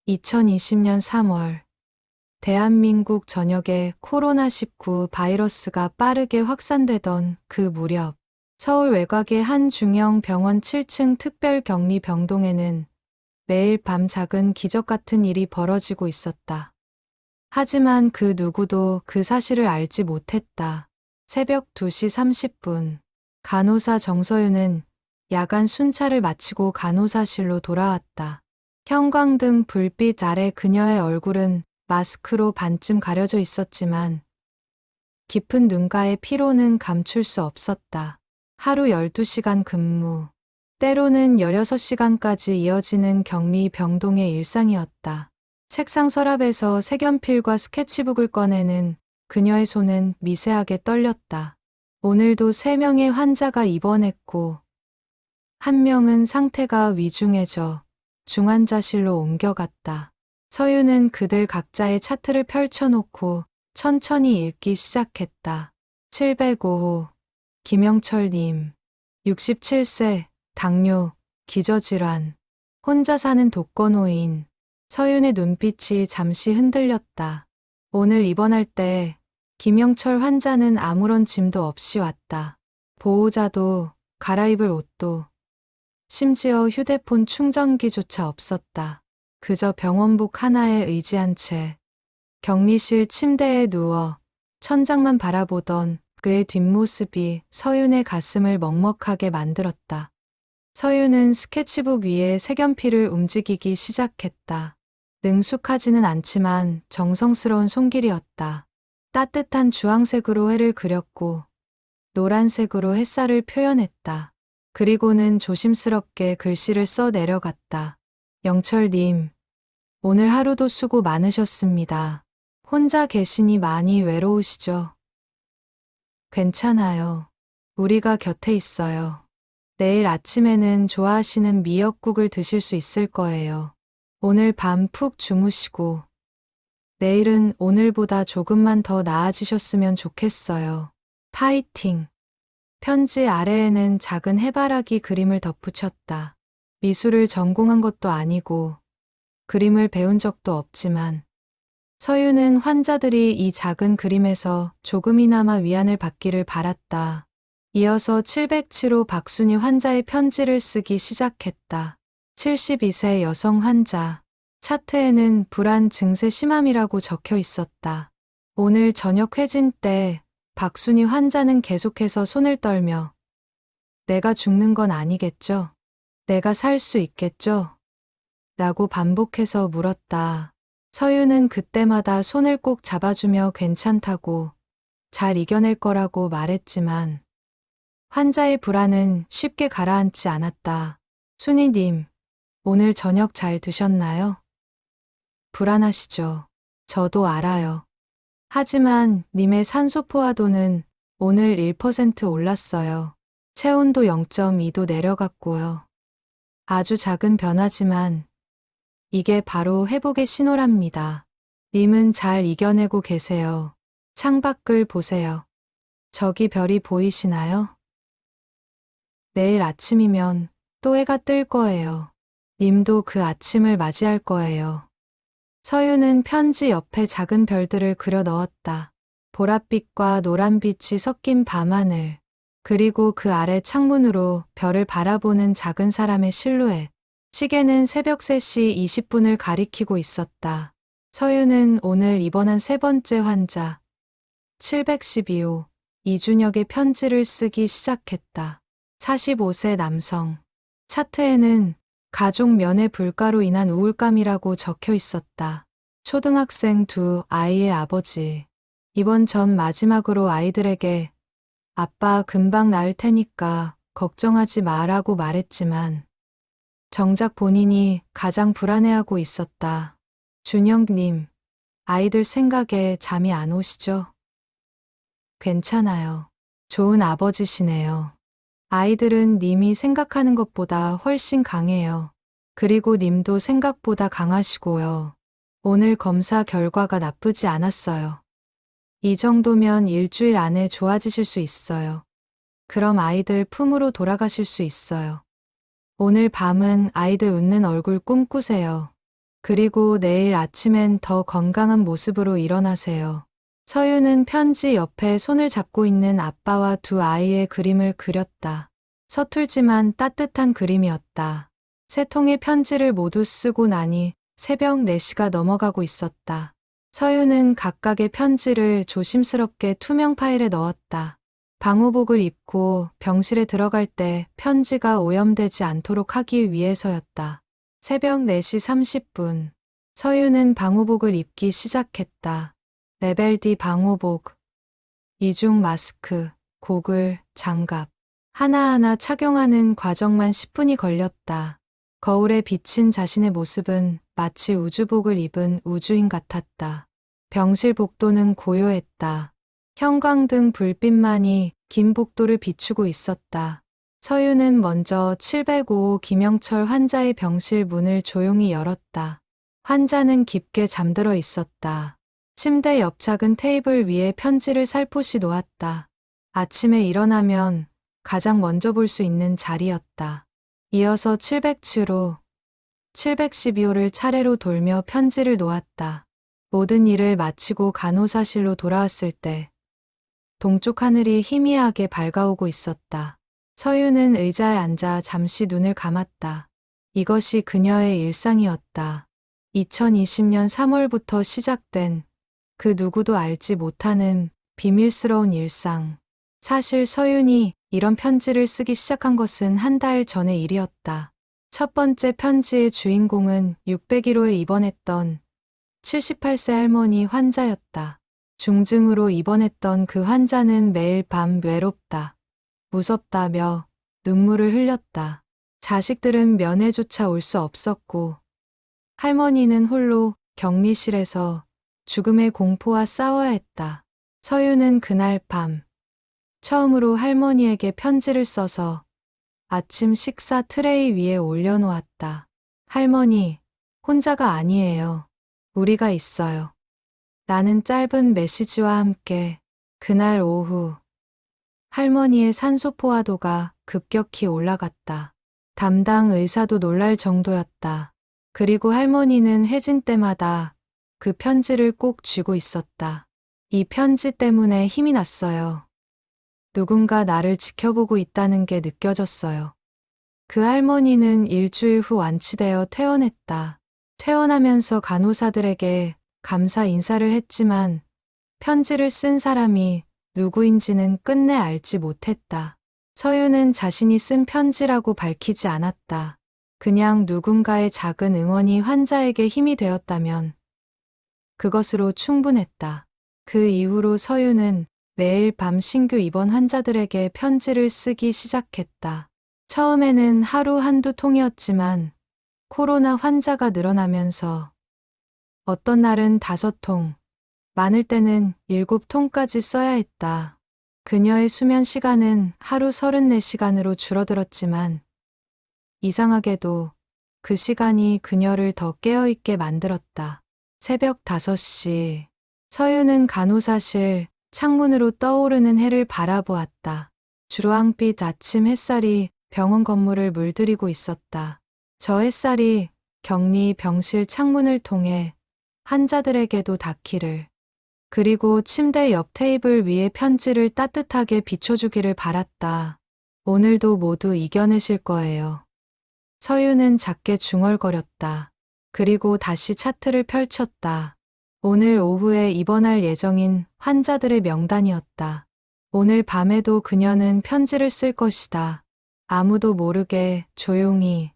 2020년 3월, 대한민국 전역에 코로나19 바이러스가 빠르게 확산되던 그 무렵, 서울 외곽의 한 중형 병원 7층 특별격리 병동에는 매일 밤 작은 기적 같은 일이 벌어지고 있었다. 하지만 그 누구도 그 사실을 알지 못했다. 새벽 2시 30분, 간호사 정서윤은 야간 순찰을 마치고 간호사실로 돌아왔다. 형광등 불빛 아래 그녀의 얼굴은 마스크로 반쯤 가려져 있었지만 깊은 눈가의 피로는 감출 수 없었다. 하루 12시간 근무, 때로는 16시간까지 이어지는 격리 병동의 일상이었다. 책상 서랍에서 색연필과 스케치북을 꺼내는 그녀의 손은 미세하게 떨렸다. 오늘도 3명의 환자가 입원했고, 한 명은 상태가 위중해져 중환자실로 옮겨갔다. 서유는 그들 각자의 차트를 펼쳐놓고 천천히 읽기 시작했다. 705호, 김영철님, 67세, 당뇨, 기저질환, 혼자 사는 독거노인. 서윤의 눈빛이 잠시 흔들렸다. 오늘 입원할 때 김영철 환자는 아무런 짐도 없이 왔다. 보호자도 갈아입을 옷도 심지어 휴대폰 충전기조차 없었다. 그저 병원복 하나에 의지한 채 격리실 침대에 누워 천장만 바라보던 그의 뒷모습이 서윤의 가슴을 먹먹하게 만들었다. 서윤은 스케치북 위에 색연필을 움직이기 시작했다. 능숙하지는 않지만 정성스러운 손길이었다. 따뜻한 주황색으로 해를 그렸고 노란색으로 햇살을 표현했다. 그리고는 조심스럽게 글씨를 써 내려갔다. 영철님, 오늘 하루도 수고 많으셨습니다. 혼자 계시니 많이 외로우시죠? 괜찮아요. 우리가 곁에 있어요. 내일 아침에는 좋아하시는 미역국을 드실 수 있을 거예요. 오늘 밤 푹 주무시고 내일은 오늘보다 조금만 더 나아지셨으면 좋겠어요. 파이팅! 편지 아래에는 작은 해바라기 그림을 덧붙였다. 미술을 전공한 것도 아니고 그림을 배운 적도 없지만 서유는 환자들이 이 작은 그림에서 조금이나마 위안을 받기를 바랐다. 이어서 707호 박순희 환자의 편지를 쓰기 시작했다. 72세 여성 환자. 차트에는 불안 증세 심함이라고 적혀 있었다. 오늘 저녁 회진 때 박순희 환자는 계속해서 손을 떨며 내가 죽는 건 아니겠죠? 내가 살 수 있겠죠? 라고 반복해서 물었다. 서유는 그때마다 손을 꼭 잡아주며 괜찮다고 잘 이겨낼 거라고 말했지만 환자의 불안은 쉽게 가라앉지 않았다. 순희님, 오늘 저녁 잘 드셨나요? 불안하시죠? 저도 알아요. 하지만 님의 산소 포화도는 오늘 1% 올랐어요. 체온도 0.2도 내려갔고요. 아주 작은 변화지만 이게 바로 회복의 신호랍니다. 님은 잘 이겨내고 계세요. 창밖을 보세요. 저기 별이 보이시나요? 내일 아침이면 또 해가 뜰 거예요. 님도 그 아침을 맞이할 거예요. 서유는 편지 옆에 작은 별들을 그려 넣었다. 보랏빛과 노란빛이 섞인 밤하늘, 그리고 그 아래 창문으로 별을 바라보는 작은 사람의 실루엣. 시계는 새벽 3시 20분을 가리키고 있었다. 서유는 오늘 입원한 3번째 환자, 712호 이준혁의 편지를 쓰기 시작했다. 45세 남성. 차트에는 가족 면회 불가로 인한 우울감이라고 적혀 있었다. 초등학생 2아이의 아버지. 입원 전 마지막으로 아이들에게 아빠 금방 나을 테니까 걱정하지 마라고 말했지만 정작 본인이 가장 불안해하고 있었다. 준영님, 아이들 생각에 잠이 안 오시죠? 괜찮아요. 좋은 아버지시네요. 아이들은 님이 생각하는 것보다 훨씬 강해요. 그리고 님도 생각보다 강하시고요. 오늘 검사 결과가 나쁘지 않았어요. 이 정도면 일주일 안에 좋아지실 수 있어요. 그럼 아이들 품으로 돌아가실 수 있어요. 오늘 밤은 아이들 웃는 얼굴 꿈꾸세요. 그리고 내일 아침엔 더 건강한 모습으로 일어나세요. 서유는 편지 옆에 손을 잡고 있는 아빠와 두 아이의 그림을 그렸다. 서툴지만 따뜻한 그림이었다. 세 통의 편지를 모두 쓰고 나니 새벽 4시가 넘어가고 있었다. 서유는 각각의 편지를 조심스럽게 투명 파일에 넣었다. 방호복을 입고 병실에 들어갈 때 편지가 오염되지 않도록 하기 위해서였다. 새벽 4시 30분. 서유는 방호복을 입기 시작했다. 레벨 D 방호복, 이중 마스크, 고글, 장갑. 하나하나 착용하는 과정만 10분이 걸렸다. 거울에 비친 자신의 모습은 마치 우주복을 입은 우주인 같았다. 병실 복도는 고요했다. 형광등 불빛만이 긴 복도를 비추고 있었다. 서유는 먼저 705호 김영철 환자의 병실 문을 조용히 열었다. 환자는 깊게 잠들어 있었다. 침대 옆 작은 테이블 위에 편지를 살포시 놓았다. 아침에 일어나면 가장 먼저 볼 수 있는 자리였다. 이어서 707호, 712호를 차례로 돌며 편지를 놓았다. 모든 일을 마치고 간호사실로 돌아왔을 때 동쪽 하늘이 희미하게 밝아오고 있었다. 서유는 의자에 앉아 잠시 눈을 감았다. 이것이 그녀의 일상이었다. 2020년 3월부터 시작된 그 누구도 알지 못하는 비밀스러운 일상. 사실 서윤이 이런 편지를 쓰기 시작한 것은 한 달 전의 일이었다. 첫 번째 편지의 주인공은 601호에 입원했던 78세 할머니 환자였다. 중증으로 입원했던 그 환자는 매일 밤 외롭다, 무섭다며 눈물을 흘렸다. 자식들은 면회조차 올 수 없었고 할머니는 홀로 격리실에서 죽음의 공포와 싸워야 했다. 서유는 그날 밤 처음으로 할머니에게 편지를 써서 아침 식사 트레이 위에 올려놓았다. 할머니, 혼자가 아니에요. 우리가 있어요. 나는 짧은 메시지와 함께 그날 오후 할머니의 산소 포화도가 급격히 올라갔다. 담당 의사도 놀랄 정도였다. 그리고 할머니는 해진 때마다 그 편지를 꼭 쥐고 있었다. 이 편지 때문에 힘이 났어요. 누군가 나를 지켜보고 있다는 게 느껴졌어요. 그 할머니는 일주일 후 완치되어 퇴원했다. 퇴원하면서 간호사들에게 감사 인사를 했지만 편지를 쓴 사람이 누구인지는 끝내 알지 못했다. 서유는 자신이 쓴 편지라고 밝히지 않았다. 그냥 누군가의 작은 응원이 환자에게 힘이 되었다면 그것으로 충분했다. 그 이후로 서유는 매일 밤 신규 입원 환자들에게 편지를 쓰기 시작했다. 처음에는 하루 한두 통이었지만 코로나 환자가 늘어나면서 어떤 날은 5통, 많을 때는 7통까지 써야 했다. 그녀의 수면 시간은 하루 34시간으로 줄어들었지만 이상하게도 그 시간이 그녀를 더 깨어있게 만들었다. 새벽 5시, 서유는 간호사실 창문으로 떠오르는 해를 바라보았다. 주황빛 아침 햇살이 병원 건물을 물들이고 있었다. 저 햇살이 격리 병실 창문을 통해 환자들에게도 닿기를, 그리고 침대 옆 테이블 위에 편지를 따뜻하게 비춰주기를 바랐다. 오늘도 모두 이겨내실 거예요. 서유는 작게 중얼거렸다. 그리고 다시 차트를 펼쳤다. 오늘 오후에 입원할 예정인 환자들의 명단이었다. 오늘 밤에도 그녀는 편지를 쓸 것이다. 아무도 모르게 조용히,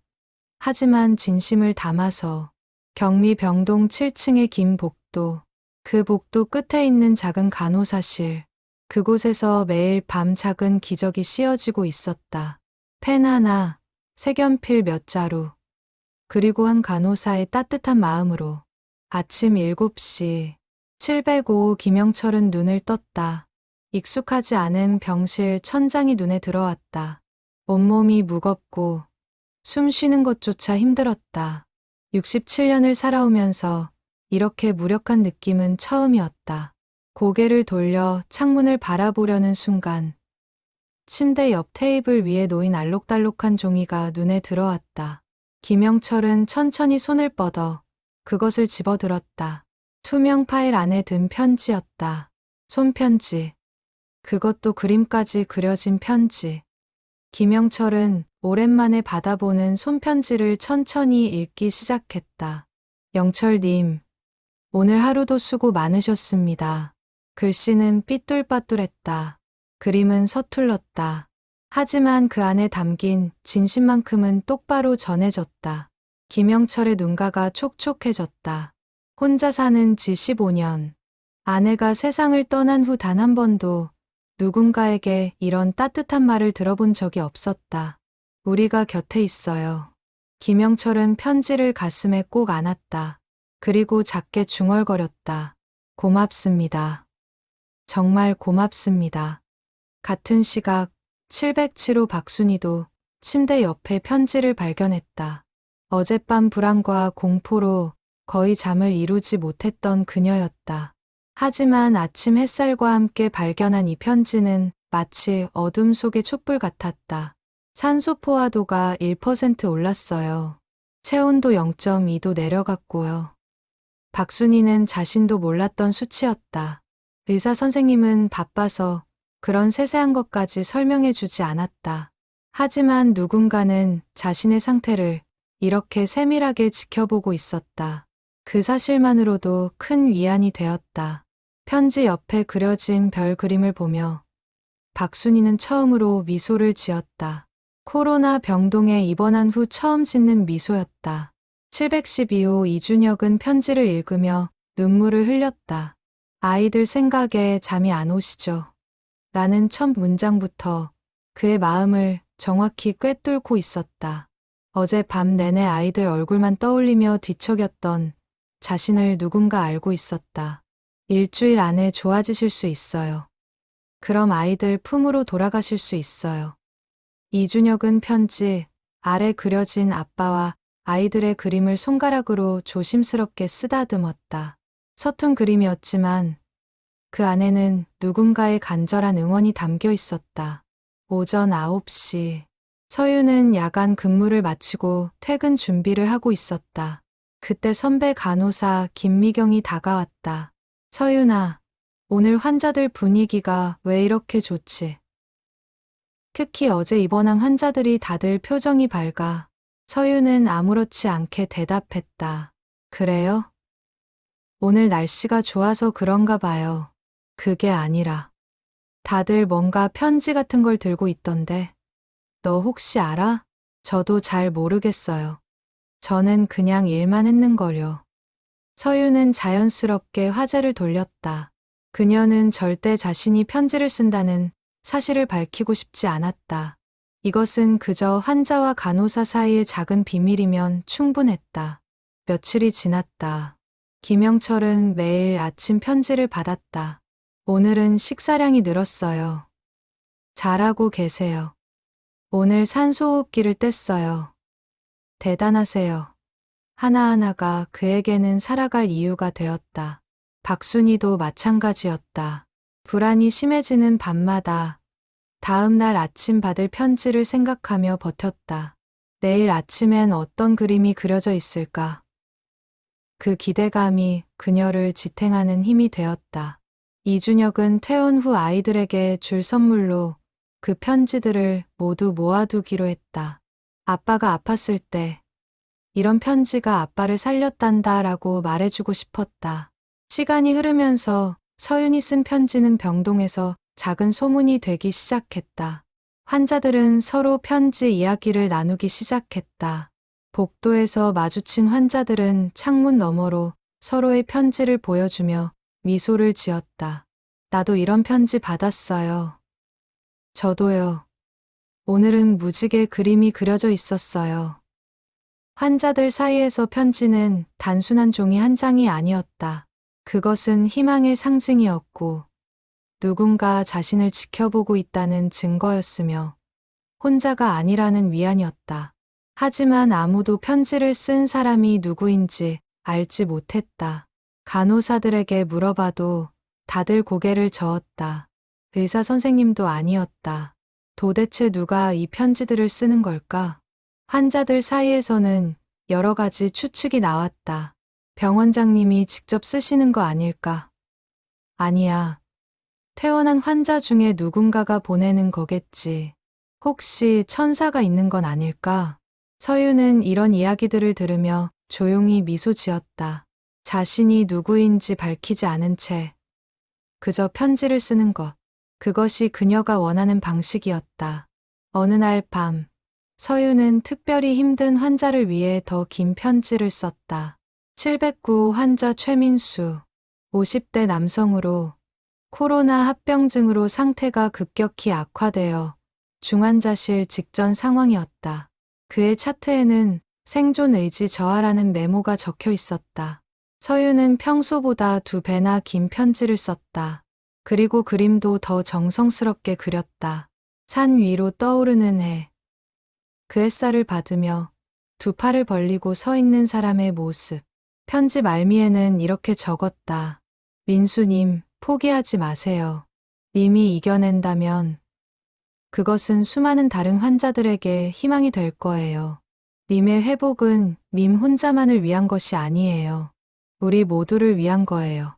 하지만 진심을 담아서. 격리병동 7층의 긴 복도, 그 복도 끝에 있는 작은 간호사실, 그곳에서 매일 밤 작은 기적이 씌어지고 있었다. 펜 하나, 색연필 몇 자루, 그리고 한 간호사의 따뜻한 마음으로. 아침 7시, 705호 김영철은 눈을 떴다. 익숙하지 않은 병실 천장이 눈에 들어왔다. 온몸이 무겁고 숨 쉬는 것조차 힘들었다. 67년을 살아오면서 이렇게 무력한 느낌은 처음이었다. 고개를 돌려 창문을 바라보려는 순간 침대 옆 테이블 위에 놓인 알록달록한 종이가 눈에 들어왔다. 김영철은 천천히 손을 뻗어 그것을 집어들었다. 투명 파일 안에 든 편지였다. 손편지. 그것도 그림까지 그려진 편지. 김영철은 오랜만에 받아보는 손편지를 천천히 읽기 시작했다. 영철님, 오늘 하루도 수고 많으셨습니다. 글씨는 삐뚤빠뚤했다. 그림은 서툴렀다. 하지만 그 안에 담긴 진심만큼은 똑바로 전해졌다. 김영철의 눈가가 촉촉해졌다. 혼자 사는 지 15년. 아내가 세상을 떠난 후 단 한 번도 누군가에게 이런 따뜻한 말을 들어본 적이 없었다. 우리가 곁에 있어요. 김영철은 편지를 가슴에 꼭 안았다. 그리고 작게 중얼거렸다. 고맙습니다. 정말 고맙습니다. 같은 시각 707호 박순희도 침대 옆에 편지를 발견했다. 어젯밤 불안과 공포로 거의 잠을 이루지 못했던 그녀였다. 하지만 아침 햇살과 함께 발견한 이 편지는 마치 어둠 속의 촛불 같았다. 산소 포화도가 1% 올랐어요. 체온도 0.2도 내려갔고요. 박순희는 자신도 몰랐던 수치였다. 의사 선생님은 바빠서 그런 세세한 것까지 설명해 주지 않았다. 하지만 누군가는 자신의 상태를 이렇게 세밀하게 지켜보고 있었다. 그 사실만으로도 큰 위안이 되었다. 편지 옆에 그려진 별 그림을 보며 박순희는 처음으로 미소를 지었다. 코로나 병동에 입원한 후 처음 짓는 미소였다. 712호 이준혁은 편지를 읽으며 눈물을 흘렸다. 아이들 생각에 잠이 안 오시죠? 나는 첫 문장부터 그의 마음을 정확히 꿰뚫고 있었다. 어제 밤 내내 아이들 얼굴만 떠올리며 뒤척였던 자신을 누군가 알고 있었다. 일주일 안에 좋아지실 수 있어요. 그럼 아이들 품으로 돌아가실 수 있어요. 이준혁은 편지 아래 그려진 아빠와 아이들의 그림을 손가락으로 조심스럽게 쓰다듬었다. 서툰 그림이었지만 그 안에는 누군가의 간절한 응원이 담겨 있었다. 오전 9시. 서유는 야간 근무를 마치고 퇴근 준비를 하고 있었다. 그때 선배 간호사 김미경이 다가왔다. 서윤아, 오늘 환자들 분위기가 왜 이렇게 좋지? 특히 어제 입원한 환자들이 다들 표정이 밝아. 서윤은 아무렇지 않게 대답했다. 그래요? 오늘 날씨가 좋아서 그런가 봐요. 그게 아니라. 다들 뭔가 편지 같은 걸 들고 있던데. 너 혹시 알아? 저도 잘 모르겠어요. 저는 그냥 일만 했는걸요. 서유는 자연스럽게 화제를 돌렸다. 그녀는 절대 자신이 편지를 쓴다는 사실을 밝히고 싶지 않았다. 이것은 그저 환자와 간호사 사이의 작은 비밀이면 충분했다. 며칠이 지났다. 김영철은 매일 아침 편지를 받았다. 오늘은 식사량이 늘었어요. 잘하고 계세요. 오늘 산소호흡기를 뗐어요. 대단하세요. 하나하나가 그에게는 살아갈 이유가 되었다. 박순희도 마찬가지였다. 불안이 심해지는 밤마다 다음 날 아침 받을 편지를 생각하며 버텼다. 내일 아침엔 어떤 그림이 그려져 있을까? 그 기대감이 그녀를 지탱하는 힘이 되었다. 이준혁은 퇴원 후 아이들에게 줄 선물로 그 편지들을 모두 모아두기로 했다. 아빠가 아팠을 때 이런 편지가 아빠를 살렸단다 라고 말해주고 싶었다. 시간이 흐르면서 서윤이 쓴 편지는 병동에서 작은 소문이 되기 시작했다. 환자들은 서로 편지 이야기를 나누기 시작했다. 복도에서 마주친 환자들은 창문 너머로 서로의 편지를 보여주며 미소를 지었다. 나도 이런 편지 받았어요. 저도요. 오늘은 무지개 그림이 그려져 있었어요. 환자들 사이에서 편지는 단순한 종이 한 장이 아니었다. 그것은 희망의 상징이었고 누군가 자신을 지켜보고 있다는 증거였으며 혼자가 아니라는 위안이었다. 하지만 아무도 편지를 쓴 사람이 누구인지 알지 못했다. 간호사들에게 물어봐도 다들 고개를 저었다. 의사 선생님도 아니었다. 도대체 누가 이 편지들을 쓰는 걸까? 환자들 사이에서는 여러 가지 추측이 나왔다. 병원장님이 직접 쓰시는 거 아닐까? 아니야. 퇴원한 환자 중에 누군가가 보내는 거겠지. 혹시 천사가 있는 건 아닐까? 서유는 이런 이야기들을 들으며 조용히 미소 지었다. 자신이 누구인지 밝히지 않은 채 그저 편지를 쓰는 것. 그것이 그녀가 원하는 방식이었다. 어느 날 밤, 서유는 특별히 힘든 환자를 위해 더 긴 편지를 썼다. 709 환자 최민수, 50대 남성으로 코로나 합병증으로 상태가 급격히 악화되어 중환자실 직전 상황이었다. 그의 차트에는 생존 의지 저하라는 메모가 적혀 있었다. 서유는 평소보다 2배나 긴 편지를 썼다. 그리고 그림도 더 정성스럽게 그렸다. 산 위로 떠오르는 해. 그 햇살을 받으며 2팔을 벌리고 서 있는 사람의 모습. 편지 말미에는 이렇게 적었다. 민수님, 포기하지 마세요. 님이 이겨낸다면 그것은 수많은 다른 환자들에게 희망이 될 거예요. 님의 회복은 님 혼자만을 위한 것이 아니에요. 우리 모두를 위한 거예요.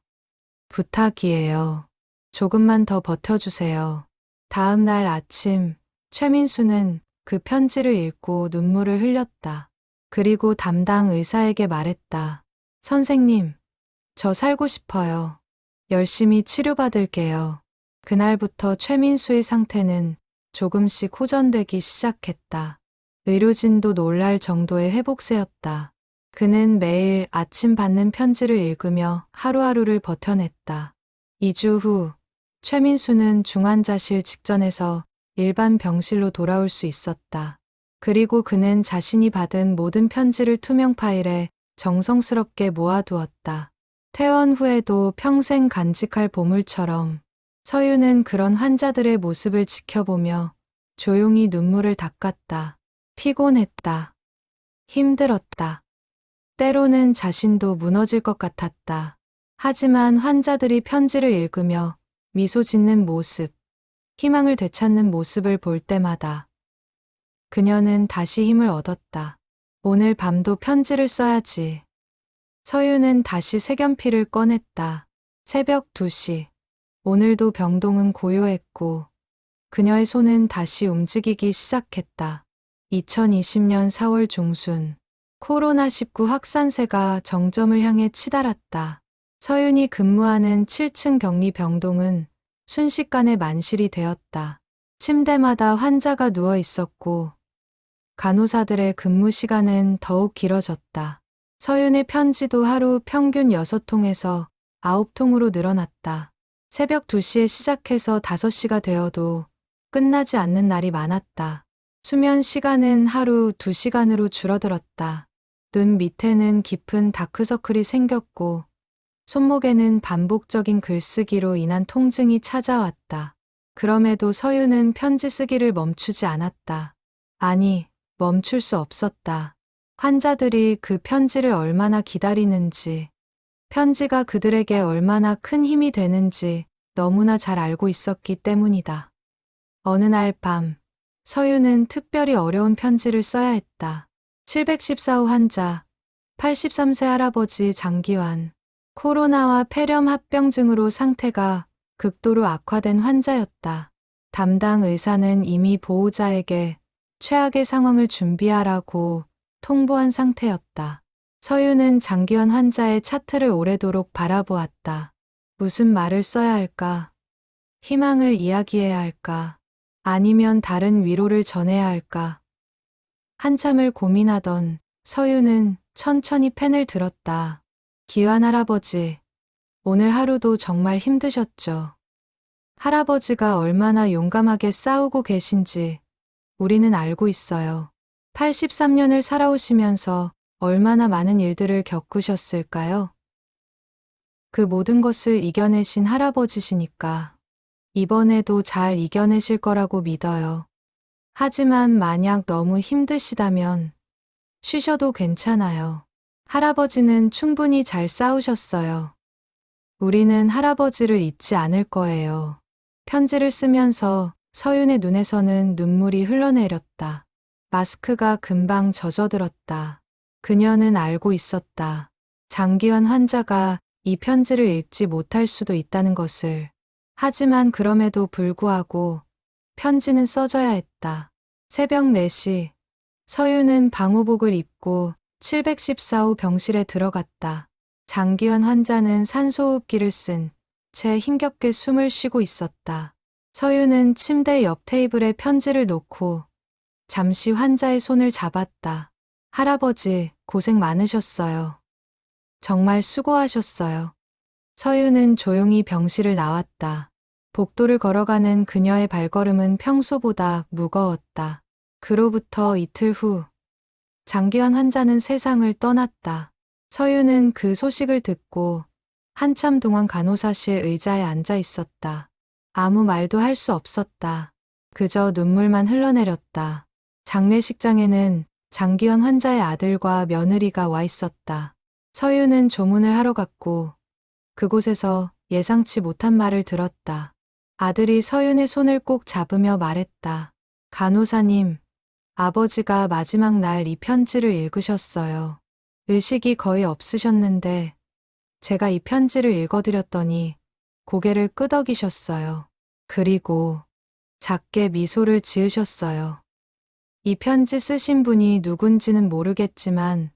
부탁이에요. 조금만 더 버텨주세요. 다음 날 아침, 최민수는 그 편지를 읽고 눈물을 흘렸다. 그리고 담당 의사에게 말했다. 선생님, 저 살고 싶어요. 열심히 치료받을게요. 그날부터 최민수의 상태는 조금씩 호전되기 시작했다. 의료진도 놀랄 정도의 회복세였다. 그는 매일 아침 받는 편지를 읽으며 하루하루를 버텨냈다. 2주 후, 최민수는 중환자실 직전에서 일반 병실로 돌아올 수 있었다. 그리고 그는 자신이 받은 모든 편지를 투명 파일에 정성스럽게 모아두었다. 퇴원 후에도 평생 간직할 보물처럼 서유는 그런 환자들의 모습을 지켜보며 조용히 눈물을 닦았다. 피곤했다. 힘들었다. 때로는 자신도 무너질 것 같았다. 하지만 환자들이 편지를 읽으며 미소 짓는 모습, 희망을 되찾는 모습을 볼 때마다 그녀는 다시 힘을 얻었다. 오늘 밤도 편지를 써야지. 서유는 다시 색연필을 꺼냈다. 새벽 2시. 오늘도 병동은 고요했고 그녀의 손은 다시 움직이기 시작했다. 2020년 4월 중순. 코로나19 확산세가 정점을 향해 치달았다. 서윤이 근무하는 7층 격리 병동은 순식간에 만실이 되었다. 침대마다 환자가 누워 있었고 간호사들의 근무 시간은 더욱 길어졌다. 서윤의 편지도 하루 평균 6통에서 9통으로 늘어났다. 새벽 2시에 시작해서 5시가 되어도 끝나지 않는 날이 많았다. 수면 시간은 하루 2시간으로 줄어들었다. 눈 밑에는 깊은 다크서클이 생겼고 손목에는 반복적인 글쓰기로 인한 통증이 찾아왔다. 그럼에도 서유는 편지 쓰기를 멈추지 않았다. 아니, 멈출 수 없었다. 환자들이 그 편지를 얼마나 기다리는지, 편지가 그들에게 얼마나 큰 힘이 되는지 너무나 잘 알고 있었기 때문이다. 어느 날 밤, 서유는 특별히 어려운 편지를 써야 했다. 714호 환자, 83세 할아버지 장기환, 코로나와 폐렴 합병증으로 상태가 극도로 악화된 환자였다. 담당 의사는 이미 보호자에게 최악의 상황을 준비하라고 통보한 상태였다. 서유는 장기환 환자의 차트를 오래도록 바라보았다. 무슨 말을 써야 할까? 희망을 이야기해야 할까? 아니면 다른 위로를 전해야 할까? 한참을 고민하던 서유는 천천히 펜을 들었다. 기환 할아버지, 오늘 하루도 정말 힘드셨죠? 할아버지가 얼마나 용감하게 싸우고 계신지 우리는 알고 있어요. 83년을 살아오시면서 얼마나 많은 일들을 겪으셨을까요? 그 모든 것을 이겨내신 할아버지시니까 이번에도 잘 이겨내실 거라고 믿어요. 하지만 만약 너무 힘드시다면 쉬셔도 괜찮아요. 할아버지는 충분히 잘 싸우셨어요. 우리는 할아버지를 잊지 않을 거예요. 편지를 쓰면서 서윤의 눈에서는 눈물이 흘러내렸다. 마스크가 금방 젖어들었다. 그녀는 알고 있었다. 장기환 환자가 이 편지를 읽지 못할 수도 있다는 것을. 하지만 그럼에도 불구하고 편지는 써져야 했다. 새벽 4시 서유는 방호복을 입고 714호 병실에 들어갔다. 장기환 환자는 산소호흡기를 쓴 채 힘겹게 숨을 쉬고 있었다. 서유는 침대 옆 테이블에 편지를 놓고 잠시 환자의 손을 잡았다. 할아버지, 고생 많으셨어요. 정말 수고하셨어요. 서유는 조용히 병실을 나왔다. 복도를 걸어가는 그녀의 발걸음은 평소보다 무거웠다. 그로부터 이틀 후, 장기환 환자는 세상을 떠났다. 서유는 그 소식을 듣고 한참 동안 간호사실 의자에 앉아 있었다. 아무 말도 할 수 없었다. 그저 눈물만 흘러내렸다. 장례식장에는 장기환 환자의 아들과 며느리가 와 있었다. 서유는 조문을 하러 갔고 그곳에서 예상치 못한 말을 들었다. 아들이 서윤의 손을 꼭 잡으며 말했다. 간호사님, 아버지가 마지막 날 이 편지를 읽으셨어요. 의식이 거의 없으셨는데 제가 이 편지를 읽어드렸더니 고개를 끄덕이셨어요. 그리고 작게 미소를 지으셨어요. 이 편지 쓰신 분이 누군지는 모르겠지만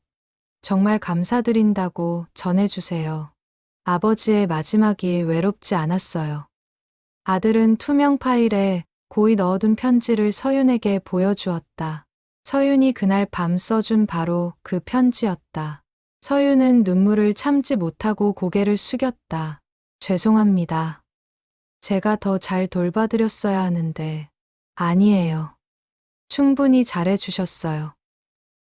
정말 감사드린다고 전해주세요. 아버지의 마지막이 외롭지 않았어요. 아들은 투명 파일에 고이 넣어둔 편지를 서윤에게 보여주었다. 서윤이 그날 밤 써준 바로 그 편지였다. 서윤은 눈물을 참지 못하고 고개를 숙였다. 죄송합니다. 제가 더 잘 돌봐드렸어야 하는데. 아니에요. 충분히 잘해주셨어요.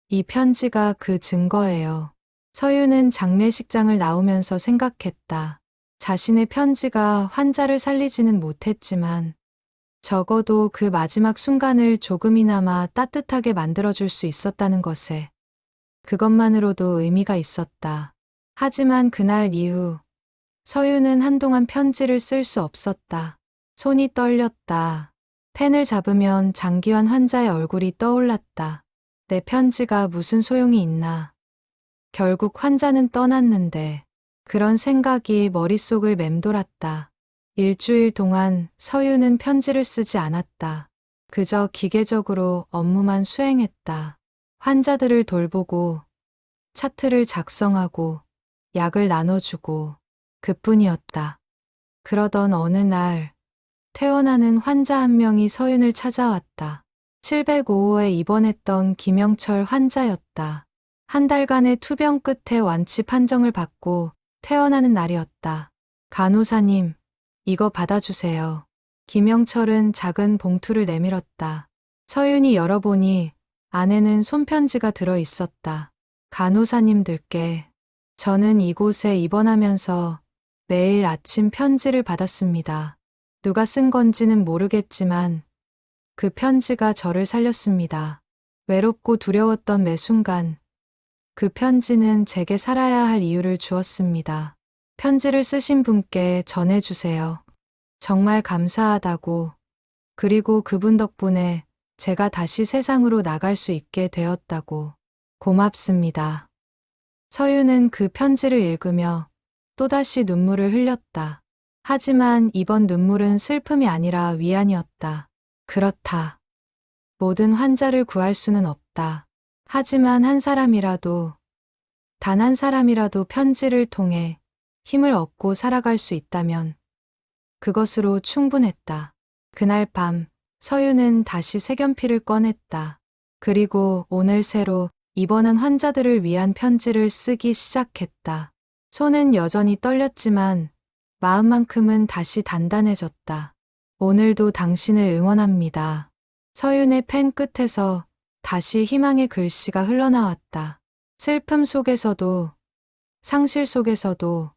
이 편지가 그 증거예요. 서윤은 장례식장을 나오면서 생각했다. 자신의 편지가 환자를 살리지는 못했지만 적어도 그 마지막 순간을 조금이나마 따뜻하게 만들어줄 수 있었다는 것에 그것만으로도 의미가 있었다. 하지만 그날 이후 서윤은 한동안 편지를 쓸 수 없었다. 손이 떨렸다. 펜을 잡으면 장기환 환자의 얼굴이 떠올랐다. 내 편지가 무슨 소용이 있나. 결국 환자는 떠났는데 그런 생각이 머릿속을 맴돌았다. 일주일 동안 서윤은 편지를 쓰지 않았다. 그저 기계적으로 업무만 수행했다. 환자들을 돌보고 차트를 작성하고 약을 나눠주고 그뿐이었다. 그러던 어느 날 퇴원하는 환자 한 명이 서윤을 찾아왔다. 705호에 입원했던 김영철 환자였다. 한 달간의 투병 끝에 완치 판정을 받고 퇴원하는 날이었다. 간호사님, 이거 받아주세요. 김영철은 작은 봉투를 내밀었다. 서윤이 열어보니 안에는 손편지가 들어 있었다. 간호사님들께 저는 이곳에 입원하면서 매일 아침 편지를 받았습니다. 누가 쓴 건지는 모르겠지만 그 편지가 저를 살렸습니다. 외롭고 두려웠던 매 순간 그 편지는 제게 살아야 할 이유를 주었습니다. 편지를 쓰신 분께 전해주세요. 정말 감사하다고. 그리고 그분 덕분에 제가 다시 세상으로 나갈 수 있게 되었다고. 고맙습니다. 서윤은 그 편지를 읽으며 또다시 눈물을 흘렸다. 하지만 이번 눈물은 슬픔이 아니라 위안이었다. 그렇다. 모든 환자를 구할 수는 없다. 하지만 한 사람이라도, 단 한 사람이라도 편지를 통해 힘을 얻고 살아갈 수 있다면 그것으로 충분했다. 그날 밤 서윤은 다시 색연필을 꺼냈다. 그리고 오늘 새로 입원한 환자들을 위한 편지를 쓰기 시작했다. 손은 여전히 떨렸지만 마음만큼은 다시 단단해졌다. 오늘도 당신을 응원합니다. 서윤의 펜 끝에서 다시 희망의 글씨가 흘러나왔다. 슬픔 속에서도 상실 속에서도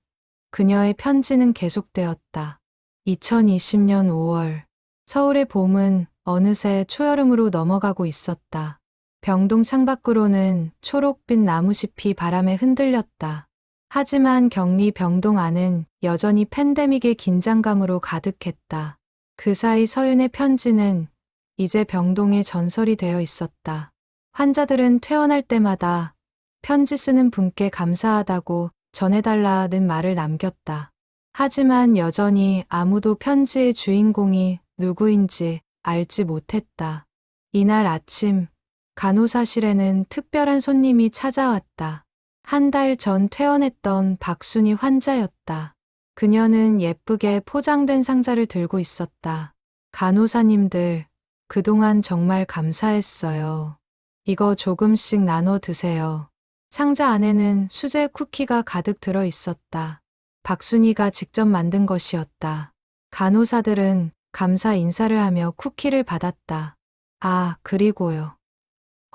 그녀의 편지는 계속되었다. 2020년 5월 서울의 봄은 어느새 초여름으로 넘어가고 있었다. 병동 창밖으로는 초록빛 나무숲이 바람에 흔들렸다. 하지만 격리 병동 안은 여전히 팬데믹의 긴장감으로 가득했다. 그 사이 서윤의 편지는 이제 병동의 전설이 되어 있었다. 환자들은 퇴원할 때마다 편지 쓰는 분께 감사하다고 전해달라는 말을 남겼다. 하지만 여전히 아무도 편지의 주인공이 누구인지 알지 못했다. 이날 아침 간호사실에는 특별한 손님이 찾아왔다. 한 달 전 퇴원했던 박순희 환자였다. 그녀는 예쁘게 포장된 상자를 들고 있었다. 간호사님들, 그동안 정말 감사했어요. 이거 조금씩 나눠 드세요. 상자 안에는 수제 쿠키가 가득 들어 있었다. 박순희가 직접 만든 것이었다. 간호사들은 감사 인사를 하며 쿠키를 받았다. 아, 그리고요.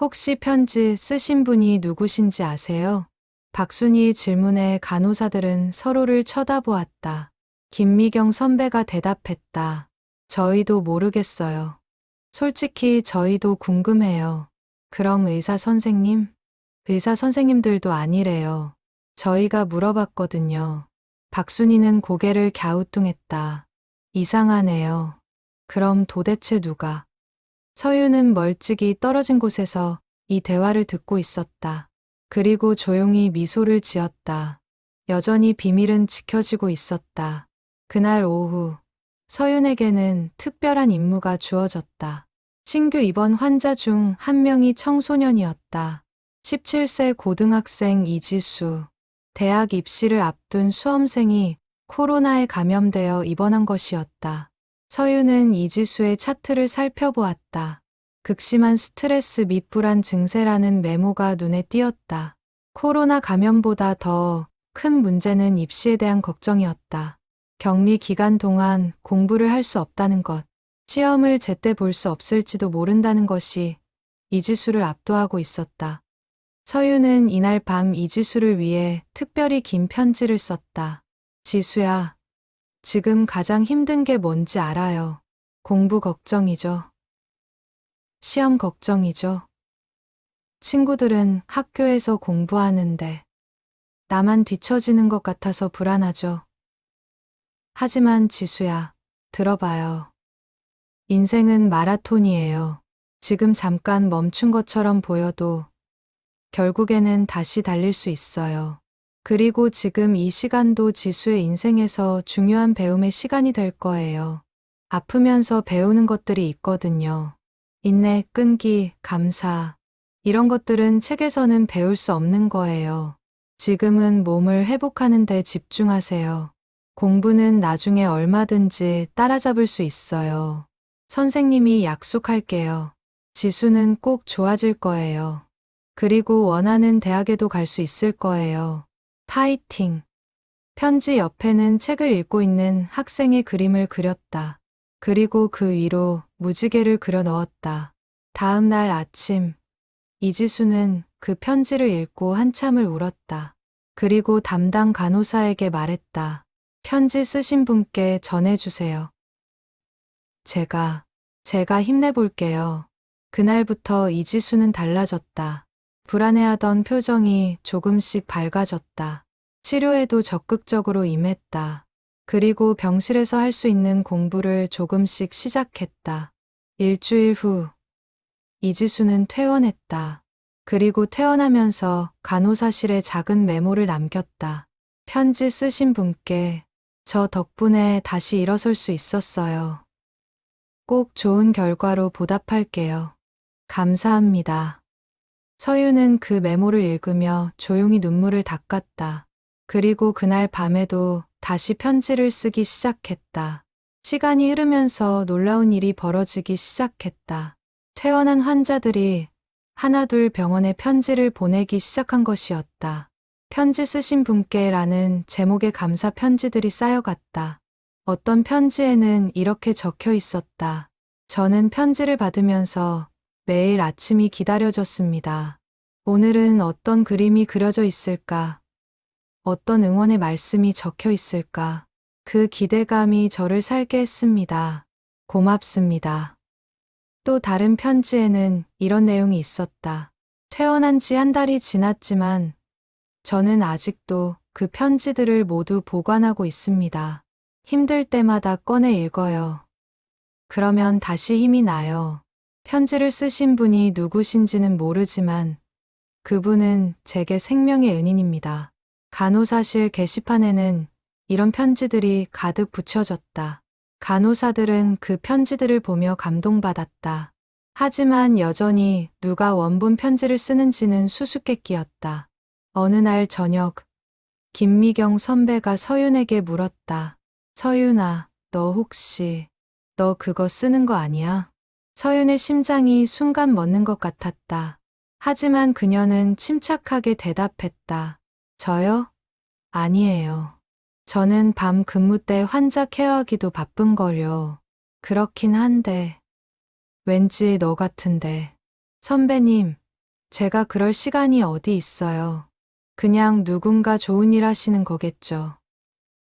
혹시 편지 쓰신 분이 누구신지 아세요? 박순희의 질문에 간호사들은 서로를 쳐다보았다. 김미경 선배가 대답했다. 저희도 모르겠어요. 솔직히 저희도 궁금해요. 그럼 의사 선생님? 의사 선생님들도 아니래요. 저희가 물어봤거든요. 박순희는 고개를 갸우뚱했다. 이상하네요. 그럼 도대체 누가? 서유는 멀찍이 떨어진 곳에서 이 대화를 듣고 있었다. 그리고 조용히 미소를 지었다. 여전히 비밀은 지켜지고 있었다. 그날 오후, 서윤에게는 특별한 임무가 주어졌다. 신규 입원 환자 중 한 명이 청소년이었다. 17세 고등학생 이지수. 대학 입시를 앞둔 수험생이 코로나에 감염되어 입원한 것이었다. 서윤은 이지수의 차트를 살펴보았다. 극심한 스트레스 및 불안 증세라는 메모가 눈에 띄었다. 코로나 감염보다 더 큰 문제는 입시에 대한 걱정이었다. 격리 기간 동안 공부를 할 수 없다는 것, 시험을 제때 볼 수 없을지도 모른다는 것이 이지수를 압도하고 있었다. 서윤은 이날 밤 이지수를 위해 특별히 긴 편지를 썼다. 지수야, 지금 가장 힘든 게 뭔지 알아요. 공부 걱정이죠. 시험 걱정이죠. 친구들은 학교에서 공부하는데 나만 뒤처지는 것 같아서 불안하죠. 하지만 지수야, 들어봐요. 인생은 마라톤이에요. 지금 잠깐 멈춘 것처럼 보여도 결국에는 다시 달릴 수 있어요. 그리고 지금 이 시간도 지수의 인생에서 중요한 배움의 시간이 될 거예요. 아프면서 배우는 것들이 있거든요. 인내, 끈기, 감사. 이런 것들은 책에서는 배울 수 없는 거예요. 지금은 몸을 회복하는 데 집중하세요. 공부는 나중에 얼마든지 따라잡을 수 있어요. 선생님이 약속할게요. 지수는 꼭 좋아질 거예요. 그리고 원하는 대학에도 갈 수 있을 거예요. 파이팅! 편지 옆에는 책을 읽고 있는 학생의 그림을 그렸다. 그리고 그 위로 무지개를 그려 넣었다. 다음 날 아침, 이지수는 그 편지를 읽고 한참을 울었다. 그리고 담당 간호사에게 말했다. 편지 쓰신 분께 전해주세요. 제가 힘내볼게요. 그날부터 이지수는 달라졌다. 불안해하던 표정이 조금씩 밝아졌다. 치료에도 적극적으로 임했다. 그리고 병실에서 할 수 있는 공부를 조금씩 시작했다. 일주일 후, 이지수는 퇴원했다. 그리고 퇴원하면서 간호사실에 작은 메모를 남겼다. 편지 쓰신 분께 저 덕분에 다시 일어설 수 있었어요. 꼭 좋은 결과로 보답할게요. 감사합니다. 서유는 그 메모를 읽으며 조용히 눈물을 닦았다. 그리고 그날 밤에도 다시 편지를 쓰기 시작했다. 시간이 흐르면서 놀라운 일이 벌어지기 시작했다. 퇴원한 환자들이 하나둘 병원에 편지를 보내기 시작한 것이었다. 편지 쓰신 분께라는 제목의 감사 편지들이 쌓여갔다. 어떤 편지에는 이렇게 적혀 있었다. 저는 편지를 받으면서 매일 아침이 기다려졌습니다. 오늘은 어떤 그림이 그려져 있을까? 어떤 응원의 말씀이 적혀 있을까? 그 기대감이 저를 살게 했습니다. 고맙습니다. 또 다른 편지에는 이런 내용이 있었다. 퇴원한 지 한 달이 지났지만 저는 아직도 그 편지들을 모두 보관하고 있습니다. 힘들 때마다 꺼내 읽어요. 그러면 다시 힘이 나요. 편지를 쓰신 분이 누구신지는 모르지만 그분은 제게 생명의 은인입니다. 간호사실 게시판에는 이런 편지들이 가득 붙여졌다. 간호사들은 그 편지들을 보며 감동받았다. 하지만 여전히 누가 원본 편지를 쓰는지는 수수께끼였다. 어느 날 저녁, 김미경 선배가 서윤에게 물었다. 서윤아, 너 그거 쓰는 거 아니야? 서윤의 심장이 순간 멎는 것 같았다. 하지만 그녀는 침착하게 대답했다. 저요? 아니에요. 저는 밤 근무 때 환자 케어하기도 바쁜걸요. 그렇긴 한데, 왠지 너 같은데. 선배님, 제가 그럴 시간이 어디 있어요. 그냥 누군가 좋은 일 하시는 거겠죠.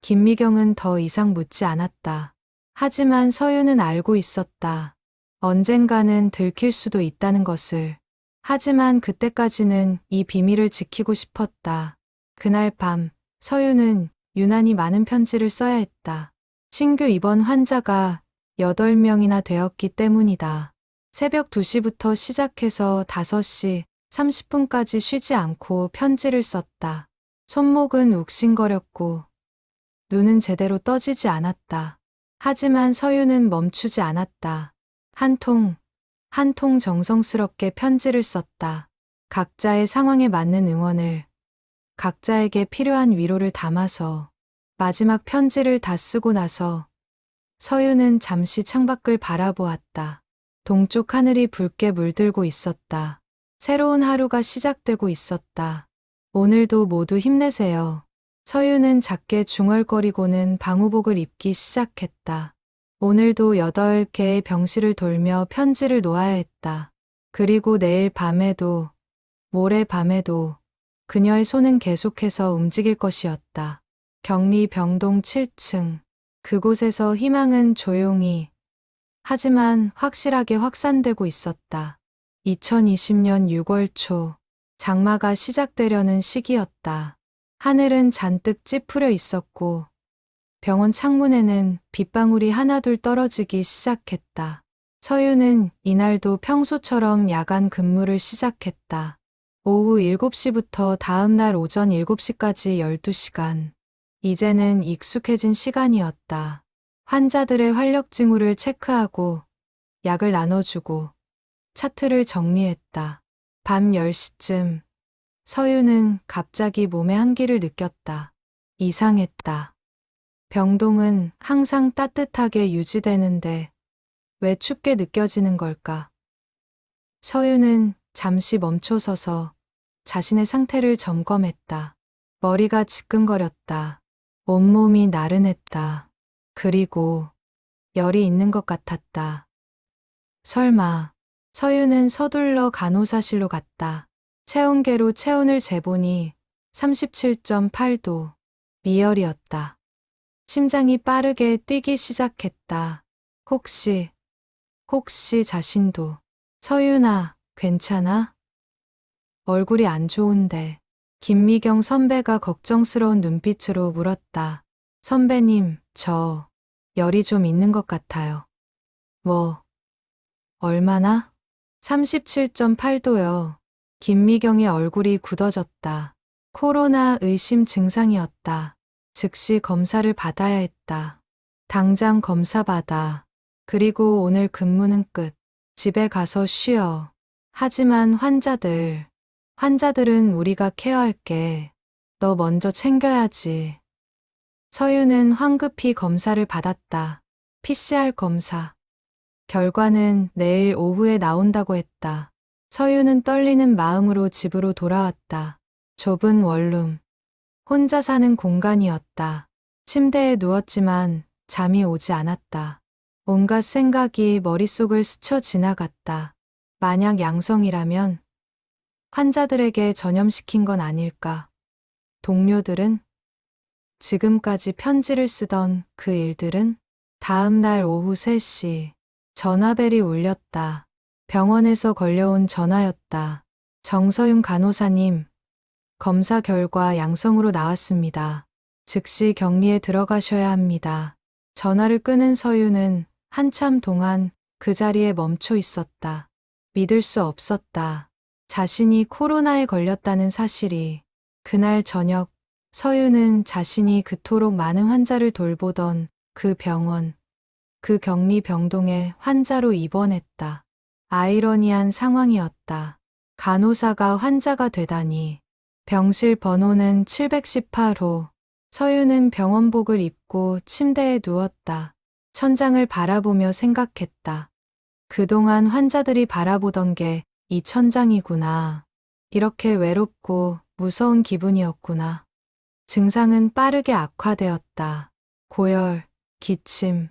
김미경은 더 이상 묻지 않았다. 하지만 서윤은 알고 있었다. 언젠가는 들킬 수도 있다는 것을. 하지만 그때까지는 이 비밀을 지키고 싶었다. 그날 밤, 서윤은 유난히 많은 편지를 써야 했다. 신규 입원 환자가 8명이나 되었기 때문이다. 새벽 2시부터 시작해서 5시 30분까지 쉬지 않고 편지를 썼다. 손목은 욱신거렸고 눈은 제대로 떠지지 않았다. 하지만 서윤은 멈추지 않았다. 한 통 정성스럽게 편지를 썼다. 각자의 상황에 맞는 응원을, 각자에게 필요한 위로를 담아서 마지막 편지를 다 쓰고 나서 서윤은 잠시 창밖을 바라보았다. 동쪽 하늘이 붉게 물들고 있었다. 새로운 하루가 시작되고 있었다. 오늘도 모두 힘내세요. 서윤은 작게 중얼거리고는 방호복을 입기 시작했다. 오늘도 8개의 병실을 돌며 편지를 놓아야 했다. 그리고 내일 밤에도, 모레 밤에도 그녀의 손은 계속해서 움직일 것이었다. 격리 병동 7층. 그곳에서 희망은 조용히, 하지만 확실하게 확산되고 있었다. 2020년 6월 초, 장마가 시작되려는 시기였다. 하늘은 잔뜩 찌푸려 있었고, 병원 창문에는 빗방울이 하나둘 떨어지기 시작했다. 서윤은 이날도 평소처럼 야간 근무를 시작했다. 오후 7시부터 다음날 오전 7시까지 12시간. 이제는 익숙해진 시간이었다. 환자들의 활력 징후를 체크하고 약을 나눠주고 차트를 정리했다. 밤 10시쯤 서윤은 갑자기 몸의 한기를 느꼈다. 이상했다. 병동은 항상 따뜻하게 유지되는데 왜 춥게 느껴지는 걸까? 서윤은 잠시 멈춰서서 자신의 상태를 점검했다. 머리가 지끈거렸다. 온몸이 나른했다. 그리고 열이 있는 것 같았다. 설마. 서윤은 서둘러 간호사실로 갔다. 체온계로 체온을 재보니 37.8도. 미열이었다. 심장이 빠르게 뛰기 시작했다. 혹시 자신도. 서윤아, 괜찮아? 얼굴이 안 좋은데. 김미경 선배가 걱정스러운 눈빛으로 물었다. 선배님, 저 열이 좀 있는 것 같아요. 뭐, 얼마나? 37.8도요. 김미경의 얼굴이 굳어졌다. 코로나 의심 증상이었다. 즉시 검사를 받아야 했다. 당장 검사 받아. 그리고 오늘 근무는 끝. 집에 가서 쉬어. 하지만 환자들은 우리가 케어할게. 너 먼저 챙겨야지. 서윤은 황급히 검사를 받았다. PCR 검사. 결과는 내일 오후에 나온다고 했다. 서윤은 떨리는 마음으로 집으로 돌아왔다. 좁은 원룸. 혼자 사는 공간이었다. 침대에 누웠지만 잠이 오지 않았다. 온갖 생각이 머릿속을 스쳐 지나갔다. 만약 양성이라면 환자들에게 전염시킨 건 아닐까? 동료들은? 지금까지 편지를 쓰던 그 일들은? 다음 날 오후 3시 전화벨이 울렸다. 병원에서 걸려온 전화였다. 정서윤 간호사님, 검사 결과 양성으로 나왔습니다. 즉시 격리에 들어가셔야 합니다. 전화를 끊은 서윤은 한참 동안 그 자리에 멈춰 있었다. 믿을 수 없었다. 자신이 코로나에 걸렸다는 사실이. 그날 저녁 서유는 자신이 그토록 많은 환자를 돌보던 그 병원, 그 격리 병동에 환자로 입원했다. 아이러니한 상황이었다. 간호사가 환자가 되다니. 병실 번호는 718호. 서유는 병원복을 입고 침대에 누웠다. 천장을 바라보며 생각했다. 그동안 환자들이 바라보던 게 이 천장이구나. 이렇게 외롭고 무서운 기분이었구나. 증상은 빠르게 악화되었다. 고열, 기침,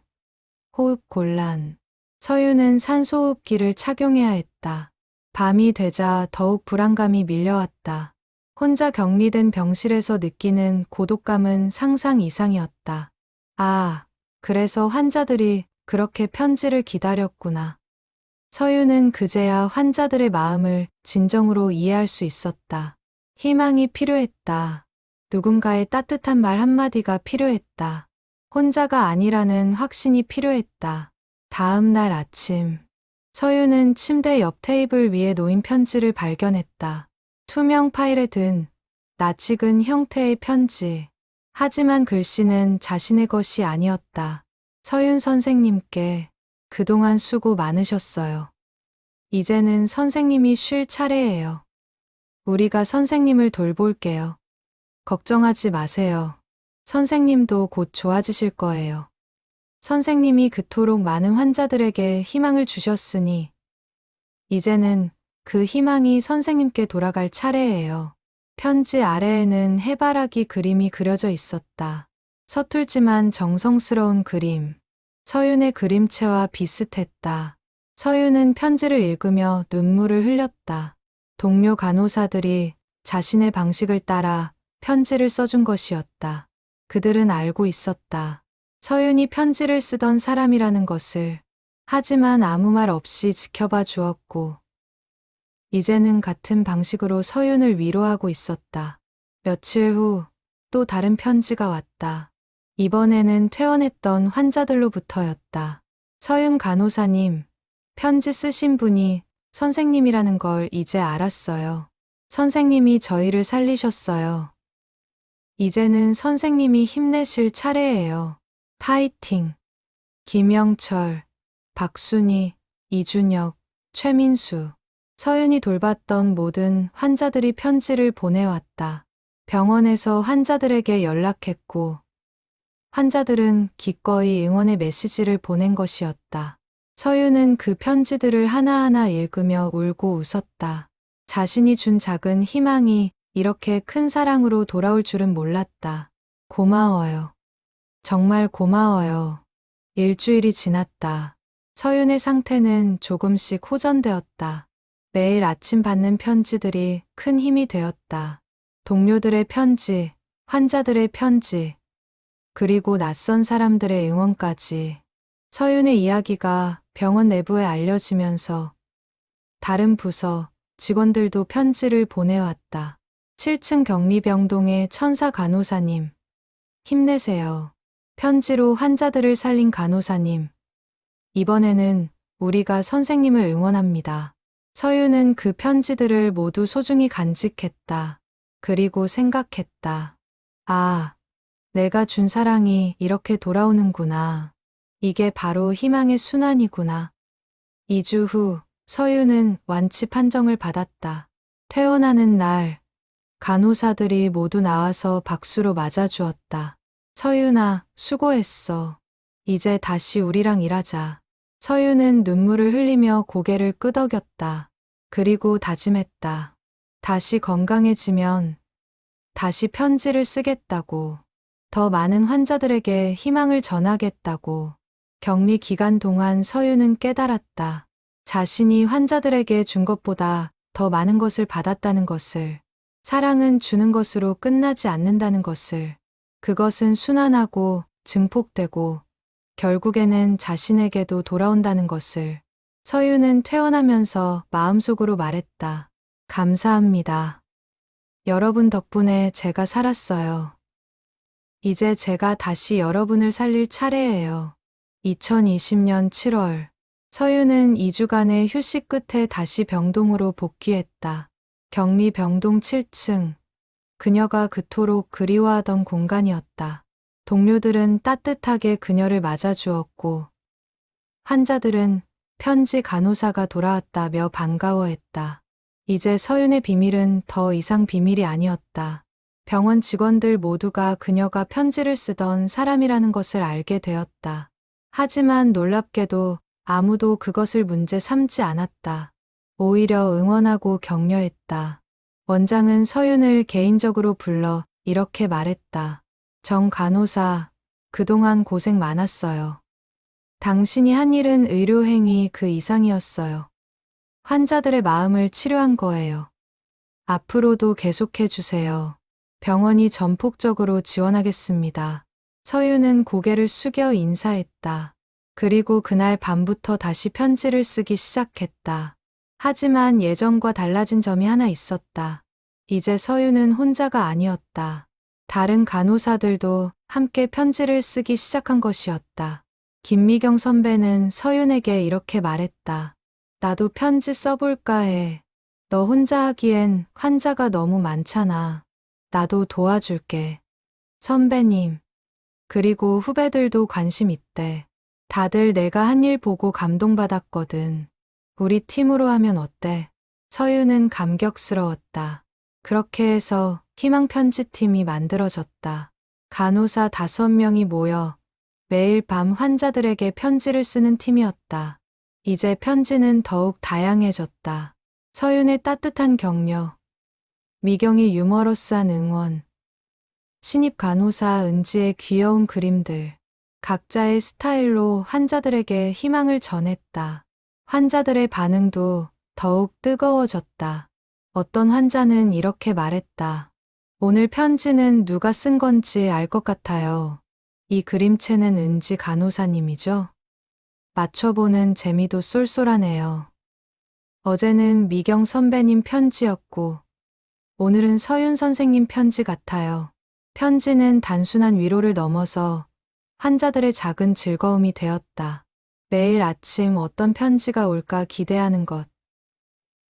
호흡 곤란. 서유는 산소호흡기를 착용해야 했다. 밤이 되자 더욱 불안감이 밀려왔다. 혼자 격리된 병실에서 느끼는 고독감은 상상 이상이었다. 아, 그래서 환자들이 그렇게 편지를 기다렸구나. 서유는 그제야 환자들의 마음을 진정으로 이해할 수 있었다. 희망이 필요했다. 누군가의 따뜻한 말 한마디가 필요했다. 혼자가 아니라는 확신이 필요했다. 다음 날 아침, 서유는 침대 옆 테이블 위에 놓인 편지를 발견했다. 투명 파일에 든 낯익은 형태의 편지. 하지만 글씨는 자신의 것이 아니었다. 서윤 선생님께 그동안 수고 많으셨어요. 이제는 선생님이 쉴 차례예요. 우리가 선생님을 돌볼게요. 걱정하지 마세요. 선생님도 곧 좋아지실 거예요. 선생님이 그토록 많은 환자들에게 희망을 주셨으니 이제는 그 희망이 선생님께 돌아갈 차례예요. 편지 아래에는 해바라기 그림이 그려져 있었다. 서툴지만 정성스러운 그림. 서윤의 그림체와 비슷했다. 서윤은 편지를 읽으며 눈물을 흘렸다. 동료 간호사들이 자신의 방식을 따라 편지를 써준 것이었다. 그들은 알고 있었다. 서윤이 편지를 쓰던 사람이라는 것을. 하지만 아무 말 없이 지켜봐 주었고 이제는 같은 방식으로 서윤을 위로하고 있었다. 며칠 후 또 다른 편지가 왔다. 이번에는 퇴원했던 환자들로부터였다. 서윤 간호사님, 편지 쓰신 분이 선생님이라는 걸 이제 알았어요. 선생님이 저희를 살리셨어요. 이제는 선생님이 힘내실 차례예요. 파이팅! 김영철, 박순희, 이준혁, 최민수. 서윤이 돌봤던 모든 환자들이 편지를 보내왔다. 병원에서 환자들에게 연락했고 환자들은 기꺼이 응원의 메시지를 보낸 것이었다. 서윤은 그 편지들을 하나하나 읽으며 울고 웃었다. 자신이 준 작은 희망이 이렇게 큰 사랑으로 돌아올 줄은 몰랐다. 고마워요. 정말 고마워요. 일주일이 지났다. 서윤의 상태는 조금씩 호전되었다. 매일 아침 받는 편지들이 큰 힘이 되었다. 동료들의 편지, 환자들의 편지, 그리고 낯선 사람들의 응원까지. 서윤의 이야기가 병원 내부에 알려지면서 다른 부서 직원들도 편지를 보내왔다. 7층 격리병동의 천사 간호사님, 힘내세요. 편지로 환자들을 살린 간호사님, 이번에는 우리가 선생님을 응원합니다. 서윤은 그 편지들을 모두 소중히 간직했다. 그리고 생각했다. 아, 내가 준 사랑이 이렇게 돌아오는구나. 이게 바로 희망의 순환이구나. 2주 후 서윤은 완치 판정을 받았다. 퇴원하는 날 간호사들이 모두 나와서 박수로 맞아주었다. 서윤아, 수고했어. 이제 다시 우리랑 일하자. 서윤은 눈물을 흘리며 고개를 끄덕였다. 그리고 다짐했다. 다시 건강해지면 다시 편지를 쓰겠다고. 더 많은 환자들에게 희망을 전하겠다고. 격리 기간 동안 서윤은 깨달았다. 자신이 환자들에게 준 것보다 더 많은 것을 받았다는 것을. 사랑은 주는 것으로 끝나지 않는다는 것을. 그것은 순환하고 증폭되고 결국에는 자신에게도 돌아온다는 것을. 서윤은 퇴원하면서 마음속으로 말했다. 감사합니다. 여러분 덕분에 제가 살았어요. 이제 제가 다시 여러분을 살릴 차례예요. 2020년 7월, 서윤은 2주간의 휴식 끝에 다시 병동으로 복귀했다. 격리 병동 7층. 그녀가 그토록 그리워하던 공간이었다. 동료들은 따뜻하게 그녀를 맞아주었고 환자들은 편지 간호사가 돌아왔다며 반가워했다. 이제 서윤의 비밀은 더 이상 비밀이 아니었다. 병원 직원들 모두가 그녀가 편지를 쓰던 사람이라는 것을 알게 되었다. 하지만 놀랍게도 아무도 그것을 문제 삼지 않았다. 오히려 응원하고 격려했다. 원장은 서윤을 개인적으로 불러 이렇게 말했다. 정 간호사, 그동안 고생 많았어요. 당신이 한 일은 의료행위 그 이상이었어요. 환자들의 마음을 치료한 거예요. 앞으로도 계속해 주세요. 병원이 전폭적으로 지원하겠습니다. 서윤은 고개를 숙여 인사했다. 그리고 그날 밤부터 다시 편지를 쓰기 시작했다. 하지만 예전과 달라진 점이 하나 있었다. 이제 서윤은 혼자가 아니었다. 다른 간호사들도 함께 편지를 쓰기 시작한 것이었다. 김미경 선배는 서윤에게 이렇게 말했다. 나도 편지 써볼까 해. 너 혼자 하기엔 환자가 너무 많잖아. 나도 도와줄게. 선배님. 그리고 후배들도 관심 있대. 다들 내가 한 일 보고 감동받았거든. 우리 팀으로 하면 어때? 서윤은 감격스러웠다. 그렇게 해서 희망편지팀이 만들어졌다. 간호사 5명이 모여 매일 밤 환자들에게 편지를 쓰는 팀이었다. 이제 편지는 더욱 다양해졌다. 서윤의 따뜻한 격려, 미경의 유머러스한 응원, 신입 간호사 은지의 귀여운 그림들, 각자의 스타일로 환자들에게 희망을 전했다. 환자들의 반응도 더욱 뜨거워졌다. 어떤 환자는 이렇게 말했다. 오늘 편지는 누가 쓴 건지 알 것 같아요. 이 그림체는 은지 간호사님이죠? 맞춰보는 재미도 쏠쏠하네요. 어제는 미경 선배님 편지였고 오늘은 서윤 선생님 편지 같아요. 편지는 단순한 위로를 넘어서 환자들의 작은 즐거움이 되었다. 매일 아침 어떤 편지가 올까 기대하는 것.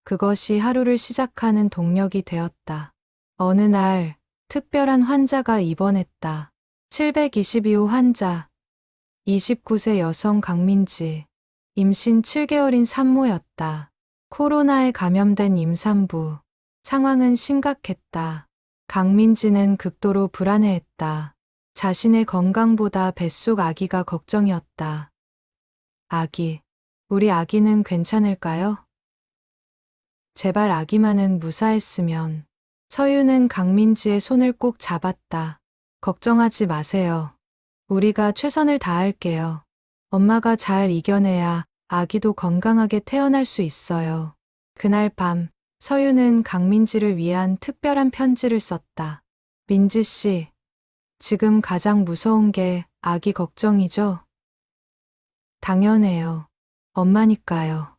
그것이 하루를 시작하는 동력이 되었다. 어느 날 특별한 환자가 입원했다. 722호 환자, 29세 여성 강민지, 임신 7개월인 산모였다. 코로나에 감염된 임산부, 상황은 심각했다. 강민지는 극도로 불안해했다. 자신의 건강보다 뱃속 아기가 걱정이었다. 아기, 우리 아기는 괜찮을까요? 제발 아기만은 무사했으면. 서윤은 강민지의 손을 꼭 잡았다. 걱정하지 마세요. 우리가 최선을 다할게요. 엄마가 잘 이겨내야 아기도 건강하게 태어날 수 있어요. 그날 밤, 서윤은 강민지를 위한 특별한 편지를 썼다. 민지 씨, 지금 가장 무서운 게 아기 걱정이죠? 당연해요. 엄마니까요.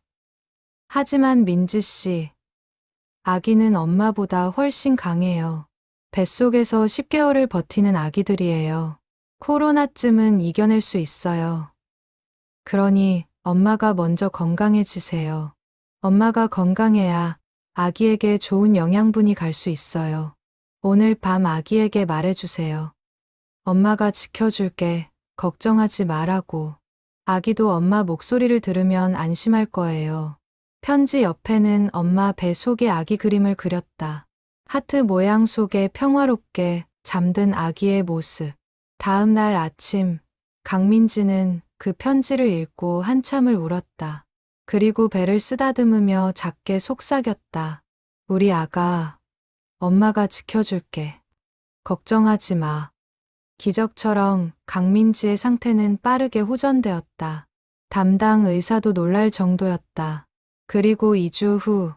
하지만 민지 씨, 아기는 엄마보다 훨씬 강해요. 뱃속에서 10개월을 버티는 아기들이에요. 코로나쯤은 이겨낼 수 있어요. 그러니 엄마가 먼저 건강해지세요. 엄마가 건강해야 아기에게 좋은 영양분이 갈 수 있어요. 오늘 밤 아기에게 말해주세요. 엄마가 지켜줄게. 걱정하지 말라고. 아기도 엄마 목소리를 들으면 안심할 거예요. 편지 옆에는 엄마 배 속의 아기 그림을 그렸다. 하트 모양 속에 평화롭게 잠든 아기의 모습. 다음 날 아침, 강민지는 그 편지를 읽고 한참을 울었다. 그리고 배를 쓰다듬으며 작게 속삭였다. 우리 아가, 엄마가 지켜줄게. 걱정하지 마. 기적처럼 강민지의 상태는 빠르게 호전되었다. 담당 의사도 놀랄 정도였다. 그리고 2주 후,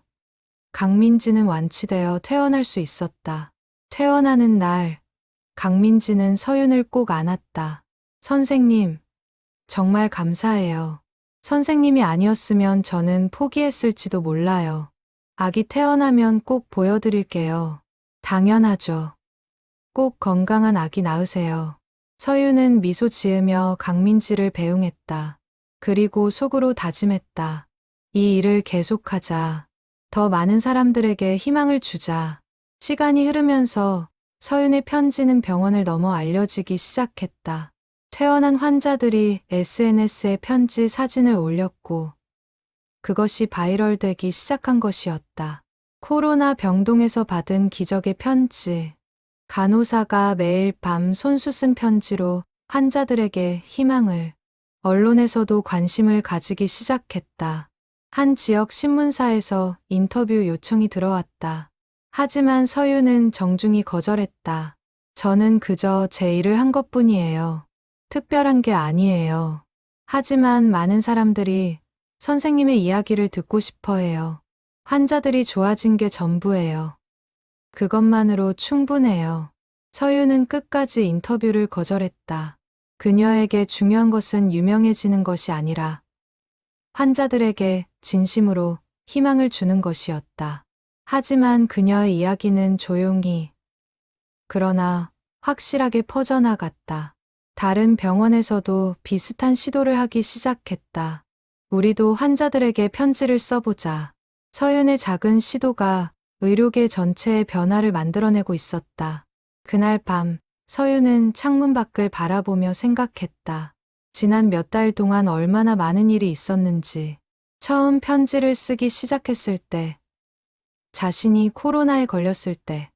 강민지는 완치되어 퇴원할 수 있었다. 퇴원하는 날, 강민지는 서윤을 꼭 안았다. 선생님, 정말 감사해요. 선생님이 아니었으면 저는 포기했을지도 몰라요. 아기 태어나면 꼭 보여드릴게요. 당연하죠. 꼭 건강한 아기 낳으세요. 서윤은 미소 지으며 강민지를 배웅했다. 그리고 속으로 다짐했다. 이 일을 계속하자. 더 많은 사람들에게 희망을 주자. 시간이 흐르면서 서윤의 편지는 병원을 넘어 알려지기 시작했다. 퇴원한 환자들이 SNS에 편지 사진을 올렸고 그것이 바이럴되기 시작한 것이었다. 코로나 병동에서 받은 기적의 편지. 간호사가 매일 밤 손수 쓴 편지로 환자들에게 희망을, 언론에서도 관심을 가지기 시작했다. 한 지역 신문사에서 인터뷰 요청이 들어왔다. 하지만 서윤은 정중히 거절했다. 저는 그저 제 일을 한 것뿐이에요. 특별한 게 아니에요. 하지만 많은 사람들이 선생님의 이야기를 듣고 싶어 해요. 환자들이 좋아진 게 전부예요. 그것만으로 충분해요. 서윤은 끝까지 인터뷰를 거절했다. 그녀에게 중요한 것은 유명해지는 것이 아니라 환자들에게 진심으로 희망을 주는 것이었다. 하지만 그녀의 이야기는 조용히, 그러나 확실하게 퍼져나갔다. 다른 병원에서도 비슷한 시도를 하기 시작했다. 우리도 환자들에게 편지를 써보자. 서윤의 작은 시도가 의료계 전체의 변화를 만들어내고 있었다. 그날 밤, 서윤은 창문 밖을 바라보며 생각했다. 지난 몇 달 동안 얼마나 많은 일이 있었는지. 처음 편지를 쓰기 시작했을 때, 자신이 코로나에 걸렸을 때,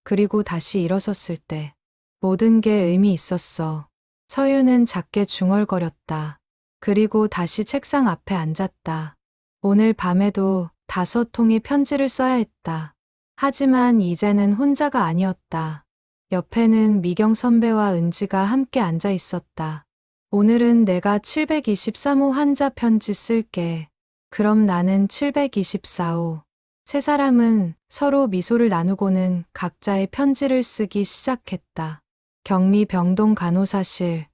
그리고 다시 일어섰을 때, 모든 게 의미 있었어. 서윤은 작게 중얼거렸다. 그리고 다시 책상 앞에 앉았다. 오늘 밤에도 5통의 편지를 써야 했다. 하지만 이제는 혼자가 아니었다. 옆에는 미경 선배와 은지가 함께 앉아 있었다. 오늘은 내가 723호 환자 편지 쓸게. 그럼 나는 724호. 세 사람은 서로 미소를 나누고는 각자의 편지를 쓰기 시작했다. 격리병동 간호사실.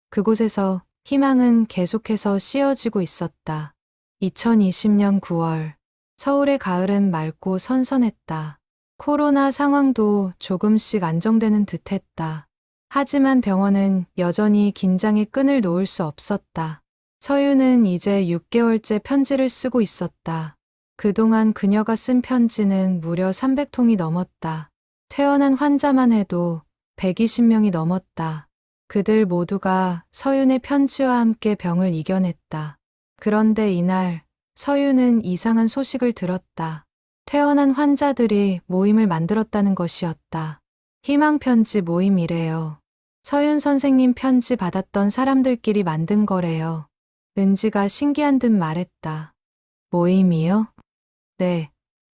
그곳에서 희망은 계속해서 씌어지고 있었다. 2020년 9월. 서울의 가을은 맑고 선선했다. 코로나 상황도 조금씩 안정되는 듯했다. 하지만 병원은 여전히 긴장의 끈을 놓을 수 없었다. 서윤은 이제 6개월째 편지를 쓰고 있었다. 그동안 그녀가 쓴 편지는 무려 300통이 넘었다. 퇴원한 환자만 해도 120명이 넘었다. 그들 모두가 서윤의 편지와 함께 병을 이겨냈다. 그런데 이날 서윤은 이상한 소식을 들었다. 퇴원한 환자들이 모임을 만들었다는 것이었다. 희망편지 모임이래요. 서윤 선생님 편지 받았던 사람들끼리 만든 거래요. 은지가 신기한 듯 말했다. 모임이요? 네.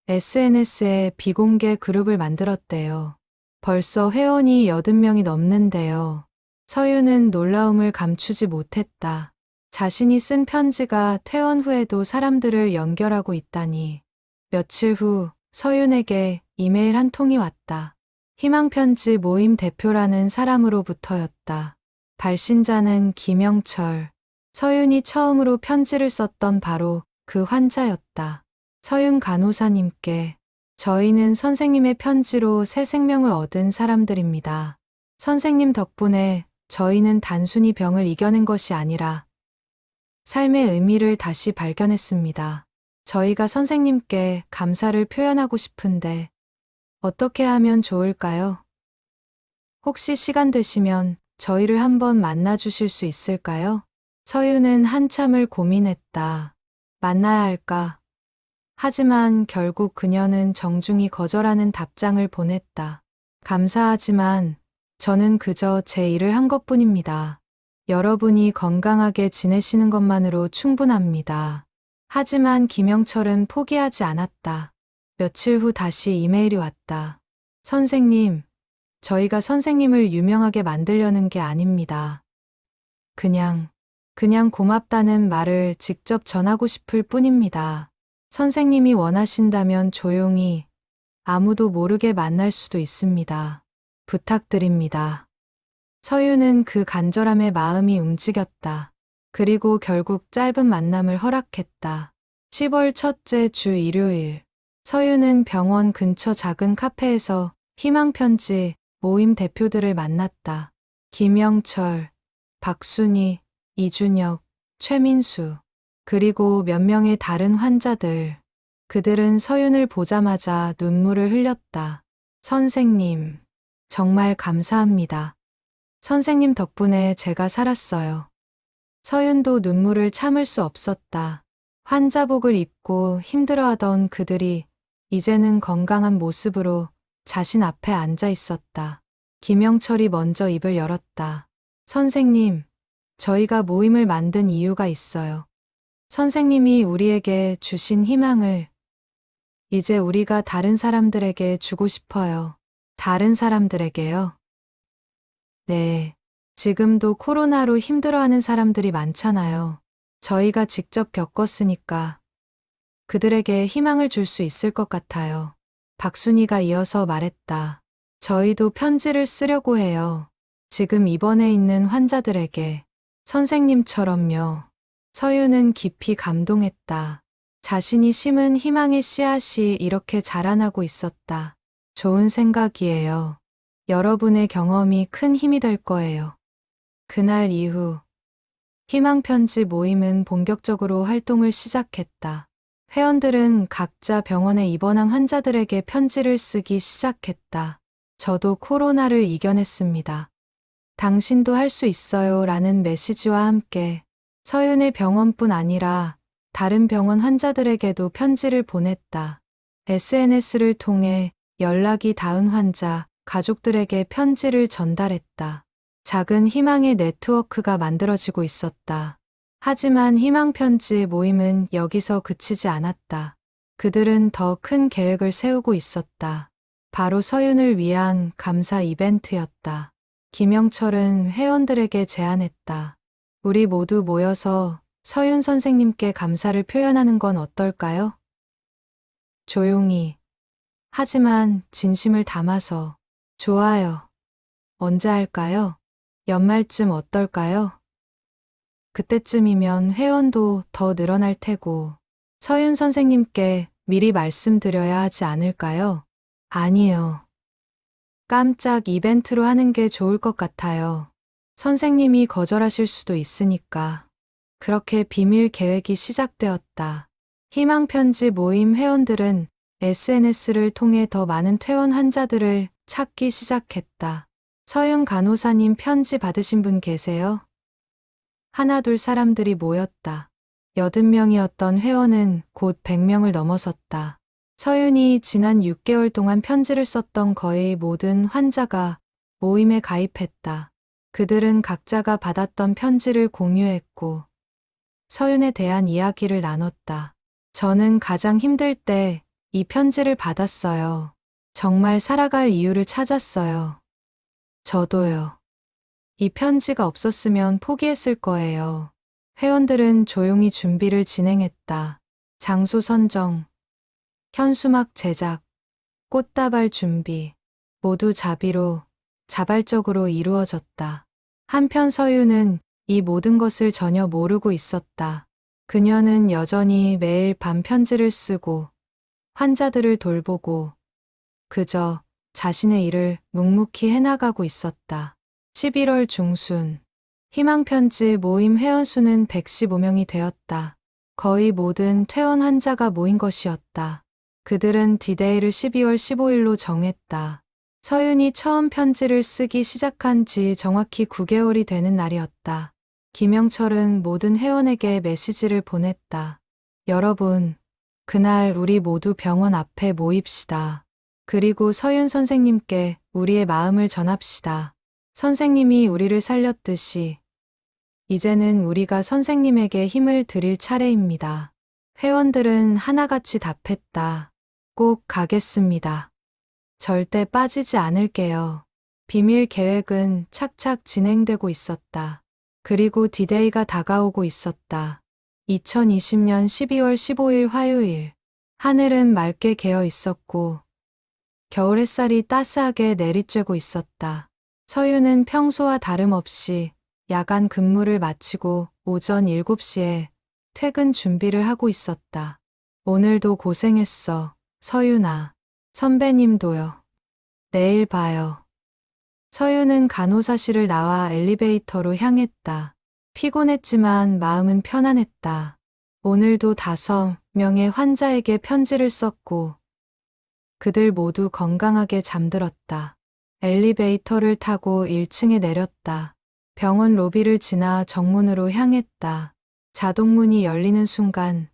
SNS에 비공개 그룹을 만들었대요. 벌써 회원이 80명이 넘는데요. 서윤은 놀라움을 감추지 못했다. 자신이 쓴 편지가 퇴원 후에도 사람들을 연결하고 있다니. 며칠 후 서윤에게 이메일 한 통이 왔다. 희망편지 모임 대표라는 사람으로부터였다. 발신자는 김영철. 서윤이 처음으로 편지를 썼던 바로 그 환자였다. 서윤 간호사님께, 저희는 선생님의 편지로 새 생명을 얻은 사람들입니다. 선생님 덕분에 저희는 단순히 병을 이겨낸 것이 아니라 삶의 의미를 다시 발견했습니다. 저희가 선생님께 감사를 표현하고 싶은데 어떻게 하면 좋을까요? 혹시 시간 되시면 저희를 한번 만나 주실 수 있을까요? 서윤은 한참을 고민했다. 만나야 할까? 하지만 결국 그녀는 정중히 거절하는 답장을 보냈다. 감사하지만 저는 그저 제 일을 한 것뿐입니다. 여러분이 건강하게 지내시는 것만으로 충분합니다. 하지만 김영철은 포기하지 않았다. 며칠 후 다시 이메일이 왔다. 선생님, 저희가 선생님을 유명하게 만들려는 게 아닙니다. 그냥 고맙다는 말을 직접 전하고 싶을 뿐입니다. 선생님이 원하신다면 조용히 아무도 모르게 만날 수도 있습니다. 부탁드립니다. 서윤은 그 간절함에 마음이 움직였다. 그리고 결국 짧은 만남을 허락했다. 10월 첫째 주 일요일. 서윤은 병원 근처 작은 카페에서 희망편지 모임 대표들을 만났다. 김영철, 박순희, 이준혁, 최민수, 그리고 몇 명의 다른 환자들. 그들은 서윤을 보자마자 눈물을 흘렸다. 선생님, 정말 감사합니다. 선생님 덕분에 제가 살았어요. 서윤도 눈물을 참을 수 없었다. 환자복을 입고 힘들어하던 그들이 이제는 건강한 모습으로 자신 앞에 앉아 있었다. 김영철이 먼저 입을 열었다. 선생님, 저희가 모임을 만든 이유가 있어요. 선생님이 우리에게 주신 희망을 이제 우리가 다른 사람들에게 주고 싶어요. 다른 사람들에게요? 네. 지금도 코로나로 힘들어하는 사람들이 많잖아요. 저희가 직접 겪었으니까 그들에게 희망을 줄 수 있을 것 같아요. 박순이가 이어서 말했다. 저희도 편지를 쓰려고 해요. 지금 입원해 있는 환자들에게. 선생님처럼요. 서윤은 깊이 감동했다. 자신이 심은 희망의 씨앗이 이렇게 자라나고 있었다. 좋은 생각이에요. 여러분의 경험이 큰 힘이 될 거예요. 그날 이후 희망편지 모임은 본격적으로 활동을 시작했다. 회원들은 각자 병원에 입원한 환자들에게 편지를 쓰기 시작했다. 저도 코로나를 이겨냈습니다. 당신도 할 수 있어요 라는 메시지와 함께 서윤의 병원뿐 아니라 다른 병원 환자들에게도 편지를 보냈다. SNS를 통해 연락이 닿은 환자, 가족들에게 편지를 전달했다. 작은 희망의 네트워크가 만들어지고 있었다. 하지만 희망편지 모임은 여기서 그치지 않았다. 그들은 더 큰 계획을 세우고 있었다. 바로 서윤을 위한 감사 이벤트였다. 김영철은 회원들에게 제안했다. 우리 모두 모여서 서윤 선생님께 감사를 표현하는 건 어떨까요? 조용히. 하지만 진심을 담아서. 좋아요. 언제 할까요? 연말쯤 어떨까요? 그때쯤이면 회원도 더 늘어날 테고 서윤 선생님께 미리 말씀드려야 하지 않을까요? 아니요. 깜짝 이벤트로 하는 게 좋을 것 같아요. 선생님이 거절하실 수도 있으니까. 그렇게 비밀 계획이 시작되었다. 희망편지 모임 회원들은 SNS를 통해 더 많은 퇴원 환자들을 찾기 시작했다. 서윤 간호사님 편지 받으신 분 계세요? 하나둘 사람들이 모였다. 80명이었던 회원은 곧 100명을 넘어섰다. 서윤이 지난 6개월 동안 편지를 썼던 거의 모든 환자가 모임에 가입했다. 그들은 각자가 받았던 편지를 공유했고 서윤에 대한 이야기를 나눴다. 저는 가장 힘들 때 이 편지를 받았어요. 정말 살아갈 이유를 찾았어요. 저도요. 이 편지가 없었으면 포기했을 거예요. 회원들은 조용히 준비를 진행했다. 장소 선정, 현수막 제작, 꽃다발 준비, 모두 자발적으로 이루어졌다. 한편 서윤은 이 모든 것을 전혀 모르고 있었다. 그녀는 여전히 매일 밤 편지를 쓰고 환자들을 돌보고 그저 자신의 일을 묵묵히 해나가고 있었다. 11월 중순 희망편지 모임 회원수는 115명이 되었다. 거의 모든 퇴원 환자가 모인 것이었다. 그들은 디데이를 12월 15일로 정했다. 서윤이 처음 편지를 쓰기 시작한 지 정확히 9개월이 되는 날이었다. 김영철은 모든 회원에게 메시지를 보냈다. 여러분, 그날 우리 모두 병원 앞에 모입시다. 그리고 서윤 선생님께 우리의 마음을 전합시다. 선생님이 우리를 살렸듯이 이제는 우리가 선생님에게 힘을 드릴 차례입니다. 회원들은 하나같이 답했다. 꼭 가겠습니다. 절대 빠지지 않을게요. 비밀 계획은 착착 진행되고 있었다. 그리고 디데이가 다가오고 있었다. 2020년 12월 15일 화요일. 하늘은 맑게 개어 있었고 겨울 햇살이 따스하게 내리쬐고 있었다. 서윤은 평소와 다름없이 야간 근무를 마치고 오전 7시에 퇴근 준비를 하고 있었다. 오늘도 고생했어, 서윤아. 선배님도요. 내일 봐요. 서윤은 간호사실을 나와 엘리베이터로 향했다. 피곤했지만 마음은 편안했다. 오늘도 5명의 환자에게 편지를 썼고 그들 모두 건강하게 잠들었다. 엘리베이터를 타고 1층에 내렸다. 병원 로비를 지나 정문으로 향했다. 자동문이 열리는 순간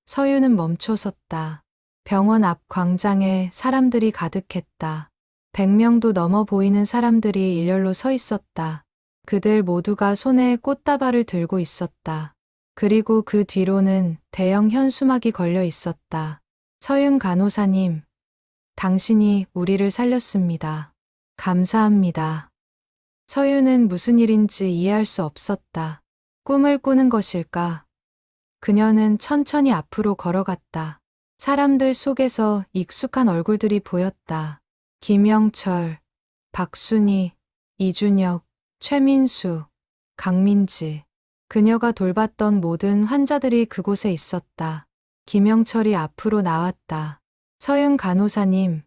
서유는 멈춰섰다. 병원 앞 광장에 사람들이 가득했다. 100명도 넘어 보이는 사람들이 일렬로 서 있었다. 그들 모두가 손에 꽃다발을 들고 있었다. 그리고 그 뒤로는 대형 현수막이 걸려 있었다. 서윤 간호사님, 당신이 우리를 살렸습니다. 감사합니다. 서윤은 무슨 일인지 이해할 수 없었다. 꿈을 꾸는 것일까? 그녀는 천천히 앞으로 걸어갔다. 사람들 속에서 익숙한 얼굴들이 보였다. 김영철, 박순희, 이준혁, 최민수, 강민지. 그녀가 돌봤던 모든 환자들이 그곳에 있었다. 김영철이 앞으로 나왔다. 서윤 간호사님,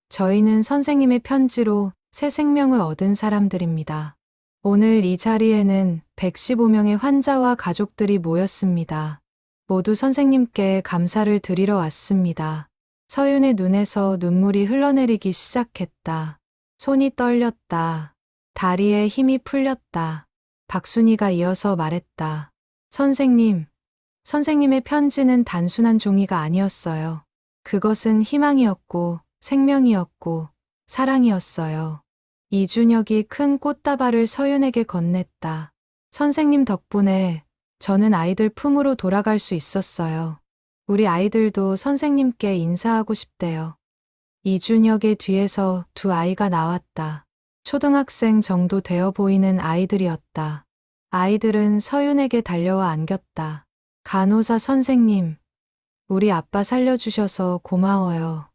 저희는 선생님의 편지로 새 생명을 얻은 사람들입니다. 오늘 이 자리에는 115명의 환자와 가족들이 모였습니다. 모두 선생님께 감사를 드리러 왔습니다. 서윤의 눈에서 눈물이 흘러내리기 시작했다. 손이 떨렸다. 다리에 힘이 풀렸다. 박순희가 이어서 말했다. 선생님, 선생님의 편지는 단순한 종이가 아니었어요. 그것은 희망이었고, 생명이었고, 사랑이었어요. 이준혁이 큰 꽃다발을 서윤에게 건넸다. 선생님 덕분에 저는 아이들 품으로 돌아갈 수 있었어요. 우리 아이들도 선생님께 인사하고 싶대요. 이준혁의 뒤에서 두 아이가 나왔다. 초등학생 정도 되어 보이는 아이들이었다. 아이들은 서윤에게 달려와 안겼다. 간호사 선생님, 우리 아빠 살려주셔서 고마워요.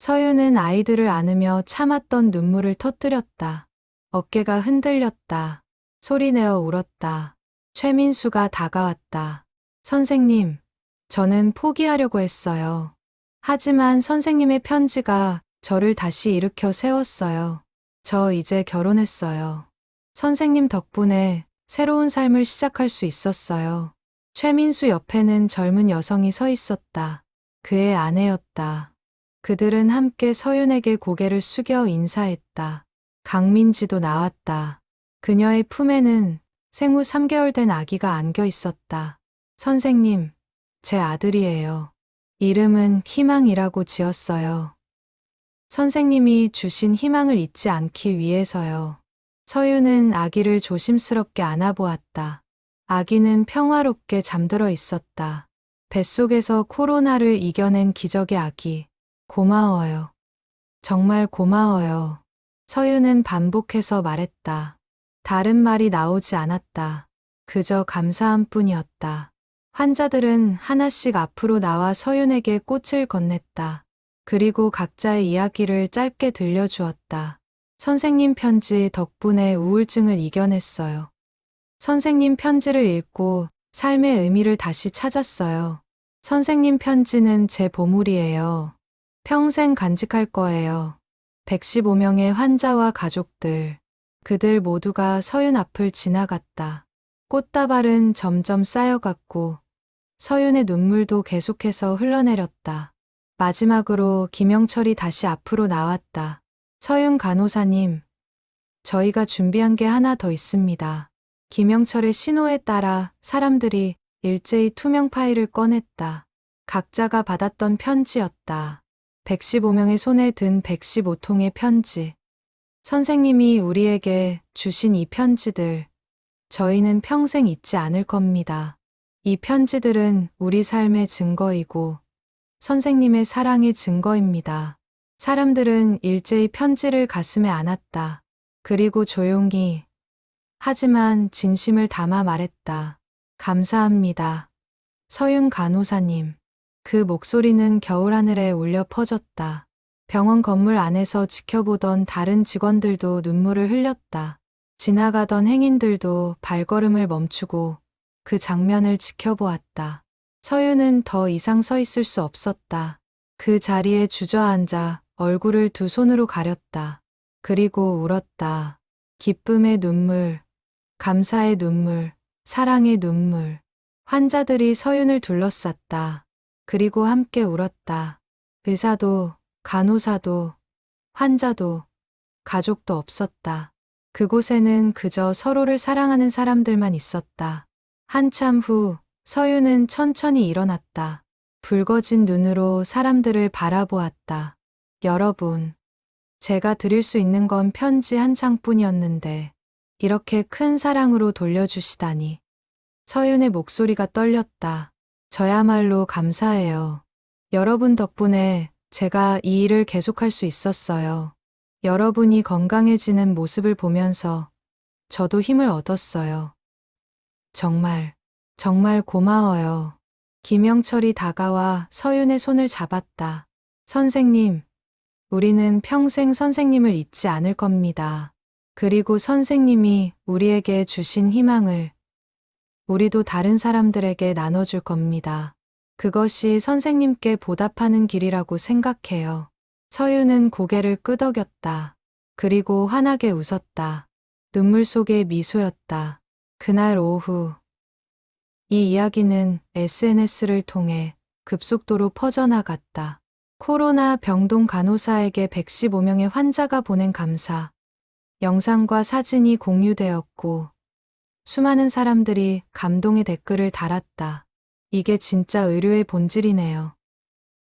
서윤은 아이들을 안으며 참았던 눈물을 터뜨렸다. 어깨가 흔들렸다. 소리내어 울었다. 최민수가 다가왔다. 선생님, 저는 포기하려고 했어요. 하지만 선생님의 편지가 저를 다시 일으켜 세웠어요. 저 이제 결혼했어요. 선생님 덕분에 새로운 삶을 시작할 수 있었어요. 최민수 옆에는 젊은 여성이 서 있었다. 그의 아내였다. 그들은 함께 서윤에게 고개를 숙여 인사했다. 강민지도 나왔다. 그녀의 품에는 생후 3개월 된 아기가 안겨 있었다. 선생님, 제 아들이에요. 이름은 희망이라고 지었어요. 선생님이 주신 희망을 잊지 않기 위해서요. 서윤은 아기를 조심스럽게 안아보았다. 아기는 평화롭게 잠들어 있었다. 뱃속에서 코로나를 이겨낸 기적의 아기. 고마워요. 정말 고마워요. 서윤은 반복해서 말했다. 다른 말이 나오지 않았다. 그저 감사함 뿐이었다. 환자들은 하나씩 앞으로 나와 서윤에게 꽃을 건넸다. 그리고 각자의 이야기를 짧게 들려주었다. 선생님 편지 덕분에 우울증을 이겨냈어요. 선생님 편지를 읽고 삶의 의미를 다시 찾았어요. 선생님 편지는 제 보물이에요. 평생 간직할 거예요. 115명의 환자와 가족들. 그들 모두가 서윤 앞을 지나갔다. 꽃다발은 점점 쌓여갔고 서윤의 눈물도 계속해서 흘러내렸다. 마지막으로 김영철이 다시 앞으로 나왔다. 서윤 간호사님, 저희가 준비한 게 하나 더 있습니다. 김영철의 신호에 따라 사람들이 일제히 투명 파일을 꺼냈다. 각자가 받았던 편지였다. 115명의 손에 든 115통의 편지. 선생님이 우리에게 주신 이 편지들, 저희는 평생 잊지 않을 겁니다. 이 편지들은 우리 삶의 증거이고 선생님의 사랑의 증거입니다. 사람들은 일제히 편지를 가슴에 안았다. 그리고 조용히, 하지만 진심을 담아 말했다. 감사합니다. 서윤 간호사님. 그 목소리는 겨울하늘에 울려 퍼졌다. 병원 건물 안에서 지켜보던 다른 직원들도 눈물을 흘렸다. 지나가던 행인들도 발걸음을 멈추고 그 장면을 지켜보았다. 서윤은 더 이상 서 있을 수 없었다. 그 자리에 주저앉아 얼굴을 두 손으로 가렸다. 그리고 울었다. 기쁨의 눈물, 감사의 눈물, 사랑의 눈물. 환자들이 서윤을 둘러쌌다. 그리고 함께 울었다. 의사도, 간호사도, 환자도, 가족도 없었다. 그곳에는 그저 서로를 사랑하는 사람들만 있었다. 한참 후 서유는 천천히 일어났다. 붉어진 눈으로 사람들을 바라보았다. 여러분, 제가 드릴 수 있는 건 편지 한 장뿐이었는데 이렇게 큰 사랑으로 돌려주시다니. 서윤의 목소리가 떨렸다. 저야말로 감사해요. 여러분 덕분에 제가 이 일을 계속할 수 있었어요. 여러분이 건강해지는 모습을 보면서 저도 힘을 얻었어요. 정말, 정말 고마워요. 김영철이 다가와 서윤의 손을 잡았다. 선생님, 우리는 평생 선생님을 잊지 않을 겁니다. 그리고 선생님이 우리에게 주신 희망을 우리도 다른 사람들에게 나눠줄 겁니다. 그것이 선생님께 보답하는 길이라고 생각해요. 서유는 고개를 끄덕였다. 그리고 환하게 웃었다. 눈물 속에 미소였다. 그날 오후 이 이야기는 SNS를 통해 급속도로 퍼져나갔다. 코로나 병동 간호사에게 115명의 환자가 보낸 감사. 영상과 사진이 공유되었고 수많은 사람들이 감동의 댓글을 달았다. 이게 진짜 의료의 본질이네요.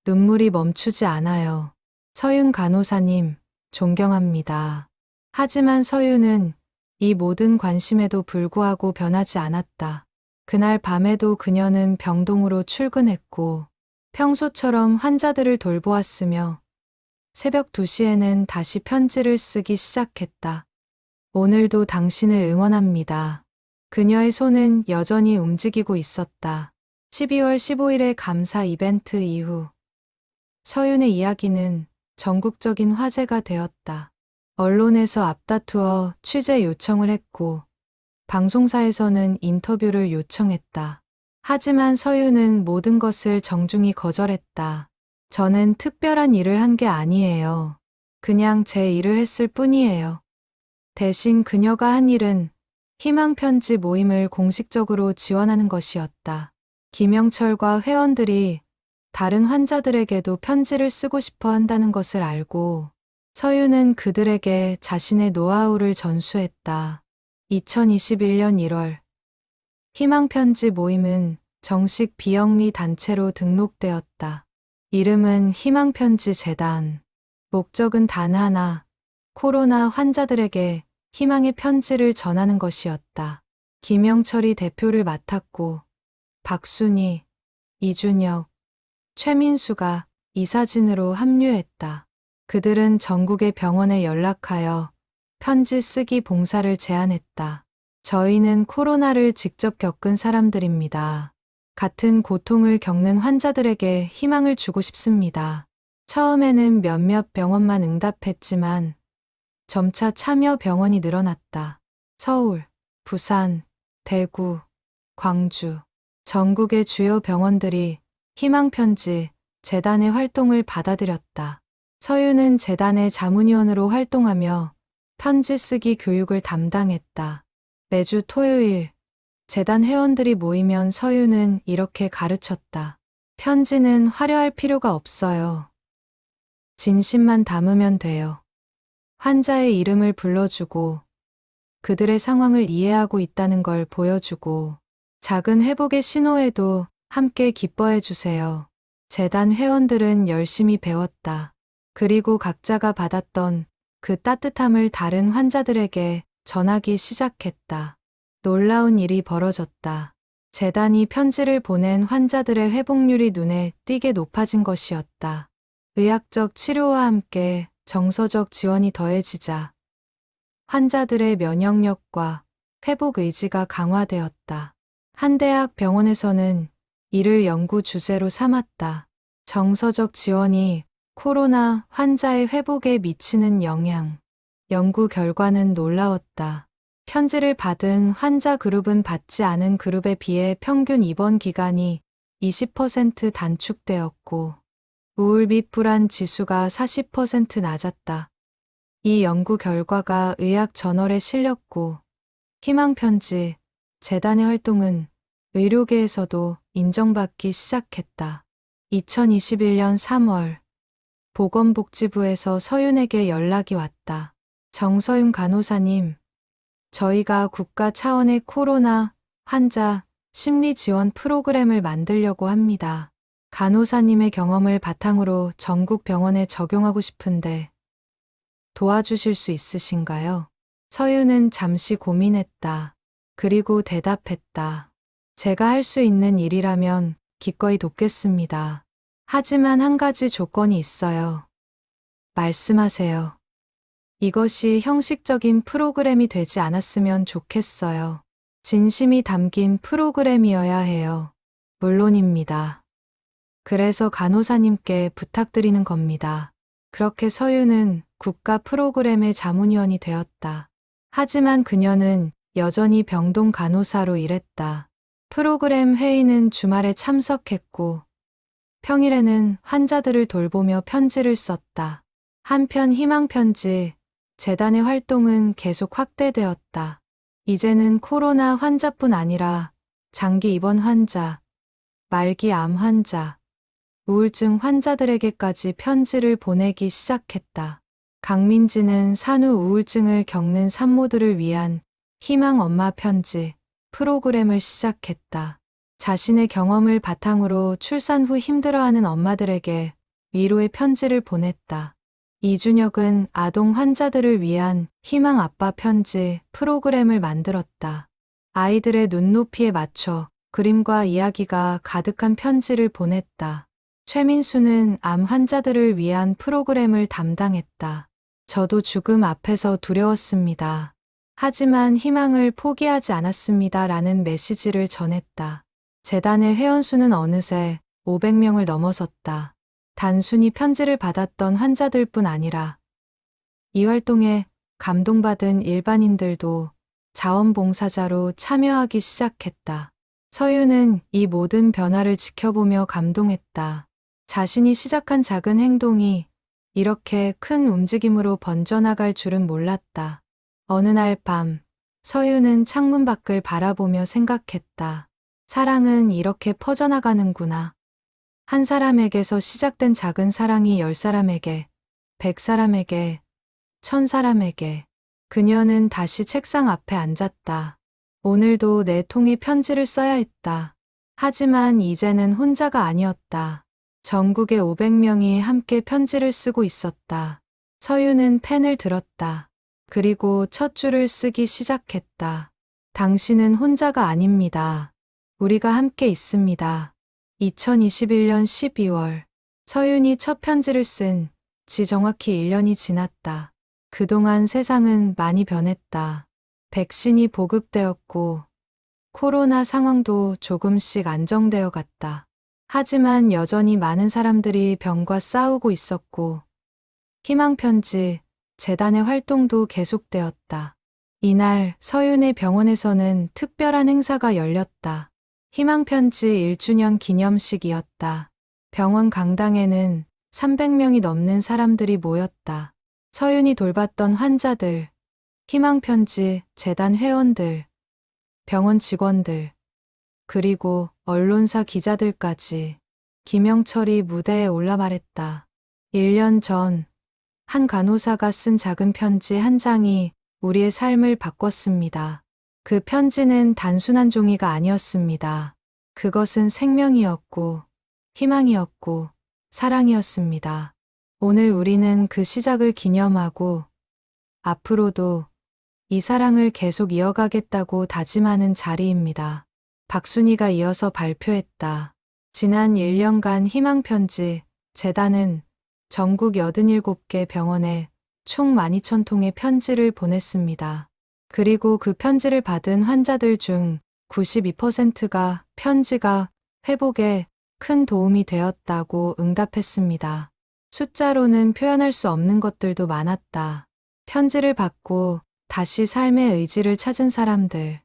눈물이 멈추지 않아요. 서윤 간호사님, 존경합니다. 하지만 서윤은 이 모든 관심에도 불구하고 변하지 않았다. 그날 밤에도 그녀는 병동으로 출근했고 평소처럼 환자들을 돌보았으며 새벽 2시에는 다시 편지를 쓰기 시작했다. 오늘도 당신을 응원합니다. 그녀의 손은 여전히 움직이고 있었다. 12월 15일의 감사 이벤트 이후 서윤의 이야기는 전국적인 화제가 되었다. 언론에서 앞다투어 취재 요청을 했고 방송사에서는 인터뷰를 요청했다. 하지만 서윤은 모든 것을 정중히 거절했다. 저는 특별한 일을 한 게 아니에요. 그냥 제 일을 했을 뿐이에요. 대신 그녀가 한 일은 희망편지 모임을 공식적으로 지원하는 것이었다. 김영철과 회원들이 다른 환자들에게도 편지를 쓰고 싶어 한다는 것을 알고 서윤은 그들에게 자신의 노하우를 전수했다. 2021년 1월 희망편지 모임은 정식 비영리 단체로 등록되었다. 이름은 희망편지 재단. 목적은 단 하나, 코로나 환자들에게 희망의 편지를 전하는 것이었다. 김영철이 대표를 맡았고 박순희, 이준혁, 최민수가 이사진으로 합류했다. 그들은 전국의 병원에 연락하여 편지 쓰기 봉사를 제안했다. 저희는 코로나를 직접 겪은 사람들입니다. 같은 고통을 겪는 환자들에게 희망을 주고 싶습니다. 처음에는 몇몇 병원만 응답했지만 점차 참여 병원이 늘어났다. 서울, 부산, 대구, 광주, 전국의 주요 병원들이 희망편지 재단의 활동을 받아들였다. 서윤은 재단의 자문위원으로 활동하며 편지 쓰기 교육을 담당했다. 매주 토요일 재단 회원들이 모이면 서윤은 이렇게 가르쳤다. 편지는 화려할 필요가 없어요. 진심만 담으면 돼요. 환자의 이름을 불러주고 그들의 상황을 이해하고 있다는 걸 보여주고 작은 회복의 신호에도 함께 기뻐해 주세요. 재단 회원들은 열심히 배웠다. 그리고 각자가 받았던 그 따뜻함을 다른 환자들에게 전하기 시작했다. 놀라운 일이 벌어졌다. 재단이 편지를 보낸 환자들의 회복률이 눈에 띄게 높아진 것이었다. 의학적 치료와 함께 정서적 지원이 더해지자 환자들의 면역력과 회복 의지가 강화되었다. 한 대학 병원에서는 이를 연구 주제로 삼았다. 정서적 지원이 코로나 환자의 회복에 미치는 영향. 연구 결과는 놀라웠다. 편지를 받은 환자 그룹은 받지 않은 그룹에 비해 평균 입원 기간이 20% 단축되었고 우울 및 불안 지수가 40% 낮았다. 이 연구 결과가 의학 저널에 실렸고 희망편지 재단의 활동은 의료계에서도 인정받기 시작했다. 2021년 3월 보건복지부에서 서윤에게 연락이 왔다. 정서윤 간호사님, 저희가 국가 차원의 코로나 환자 심리 지원 프로그램을 만들려고 합니다. 간호사님의 경험을 바탕으로 전국 병원에 적용하고 싶은데 도와주실 수 있으신가요? 서윤은 잠시 고민했다. 그리고 대답했다. 제가 할 수 있는 일이라면 기꺼이 돕겠습니다. 하지만 한 가지 조건이 있어요. 말씀하세요. 이것이 형식적인 프로그램이 되지 않았으면 좋겠어요. 진심이 담긴 프로그램이어야 해요. 물론입니다. 그래서 간호사님께 부탁드리는 겁니다. 그렇게 서윤은 국가 프로그램의 자문위원이 되었다. 하지만 그녀는 여전히 병동 간호사로 일했다. 프로그램 회의는 주말에 참석했고 평일에는 환자들을 돌보며 편지를 썼다. 한편 희망편지, 재단의 활동은 계속 확대되었다. 이제는 코로나 환자뿐 아니라 장기 입원 환자, 말기 암 환자, 우울증 환자들에게까지 편지를 보내기 시작했다. 강민지는 산후 우울증을 겪는 산모들을 위한 희망 엄마 편지 프로그램을 시작했다. 자신의 경험을 바탕으로 출산 후 힘들어하는 엄마들에게 위로의 편지를 보냈다. 이준혁은 아동 환자들을 위한 희망 아빠 편지 프로그램을 만들었다. 아이들의 눈높이에 맞춰 그림과 이야기가 가득한 편지를 보냈다. 최민수는 암 환자들을 위한 프로그램을 담당했다. 저도 죽음 앞에서 두려웠습니다. 하지만 희망을 포기하지 않았습니다. 라는 메시지를 전했다. 재단의 회원수는 어느새 500명을 넘어섰다. 단순히 편지를 받았던 환자들뿐 아니라 이 활동에 감동받은 일반인들도 자원봉사자로 참여하기 시작했다. 서윤은 이 모든 변화를 지켜보며 감동했다. 자신이 시작한 작은 행동이 이렇게 큰 움직임으로 번져나갈 줄은 몰랐다. 어느 날 밤, 서윤은 창문 밖을 바라보며 생각했다. 사랑은 이렇게 퍼져나가는구나. 한 사람에게서 시작된 작은 사랑이 10사람에게, 100사람에게, 1000사람에게. 그녀는 다시 책상 앞에 앉았다. 오늘도 내 통에 편지를 써야 했다. 하지만 이제는 혼자가 아니었다. 전국의 500명이 함께 편지를 쓰고 있었다. 서윤은 펜을 들었다. 그리고 첫 줄을 쓰기 시작했다. 당신은 혼자가 아닙니다. 우리가 함께 있습니다. 2021년 12월 서윤이 첫 편지를 쓴 지 정확히 1년이 지났다. 그동안 세상은 많이 변했다. 백신이 보급되었고 코로나 상황도 조금씩 안정되어 갔다. 하지만 여전히 많은 사람들이 병과 싸우고 있었고 희망편지, 재단의 활동도 계속되었다. 이날 서윤의 병원에서는 특별한 행사가 열렸다. 희망편지 1주년 기념식이었다. 병원 강당에는 300명이 넘는 사람들이 모였다. 서윤이 돌봤던 환자들, 희망편지, 재단 회원들, 병원 직원들, 그리고 언론사 기자들까지. 김영철이 무대에 올라 말했다. 1년 전, 한 간호사가 쓴 작은 편지 한 장이 우리의 삶을 바꿨습니다. 그 편지는 단순한 종이가 아니었습니다. 그것은 생명이었고, 희망이었고, 사랑이었습니다. 오늘 우리는 그 시작을 기념하고, 앞으로도 이 사랑을 계속 이어가겠다고 다짐하는 자리입니다. 박순희가 이어서 발표했다. 지난 1년간 희망편지, 재단은 전국 87개 병원에 총 12,000통의 편지를 보냈습니다. 그리고 그 편지를 받은 환자들 중 92%가 편지가 회복에 큰 도움이 되었다고 응답했습니다. 숫자로는 표현할 수 없는 것들도 많았다. 편지를 받고 다시 삶의 의지를 찾은 사람들,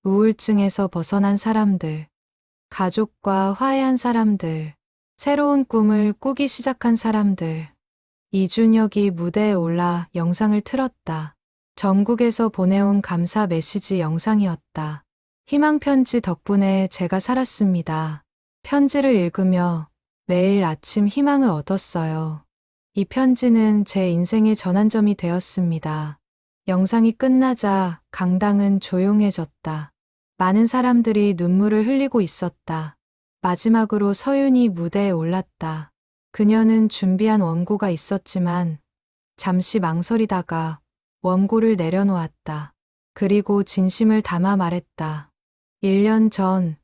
우울증에서 벗어난 사람들, 가족과 화해한 사람들, 새로운 꿈을 꾸기 시작한 사람들. 이준혁이 무대에 올라 영상을 틀었다. 전국에서 보내온 감사 메시지 영상이었다. 희망편지 덕분에 제가 살았습니다. 편지를 읽으며 매일 아침 희망을 얻었어요. 이 편지는 제 인생의 전환점이 되었습니다. 영상이 끝나자 강당은 조용해졌다. 많은 사람들이 눈물을 흘리고 있었다. 마지막으로 서윤이 무대에 올랐다. 그녀는 준비한 원고가 있었지만 잠시 망설이다가 원고를 내려놓았다. 그리고 진심을 담아 말했다. 1년 전,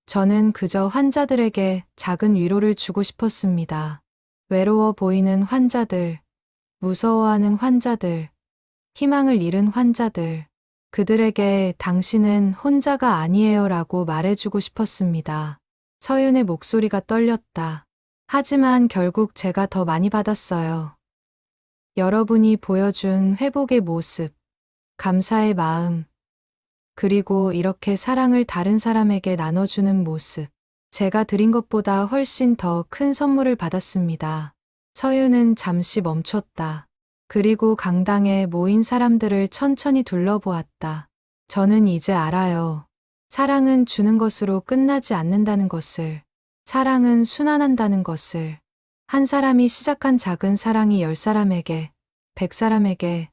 저는 그저 환자들에게 작은 위로를 주고 싶었습니다. 외로워 보이는 환자들, 무서워하는 환자들, 희망을 잃은 환자들, 그들에게 당신은 혼자가 아니에요 라고 말해주고 싶었습니다. 서윤의 목소리가 떨렸다. 하지만 결국 제가 더 많이 받았어요. 여러분이 보여준 회복의 모습, 감사의 마음, 그리고 이렇게 사랑을 다른 사람에게 나눠주는 모습. 제가 드린 것보다 훨씬 더 큰 선물을 받았습니다. 서윤은 잠시 멈췄다. 그리고 강당에 모인 사람들을 천천히 둘러보았다. 저는 이제 알아요. 사랑은 주는 것으로 끝나지 않는다는 것을. 사랑은 순환한다는 것을. 한 사람이 시작한 작은 사랑이 10사람에게, 100사람에게,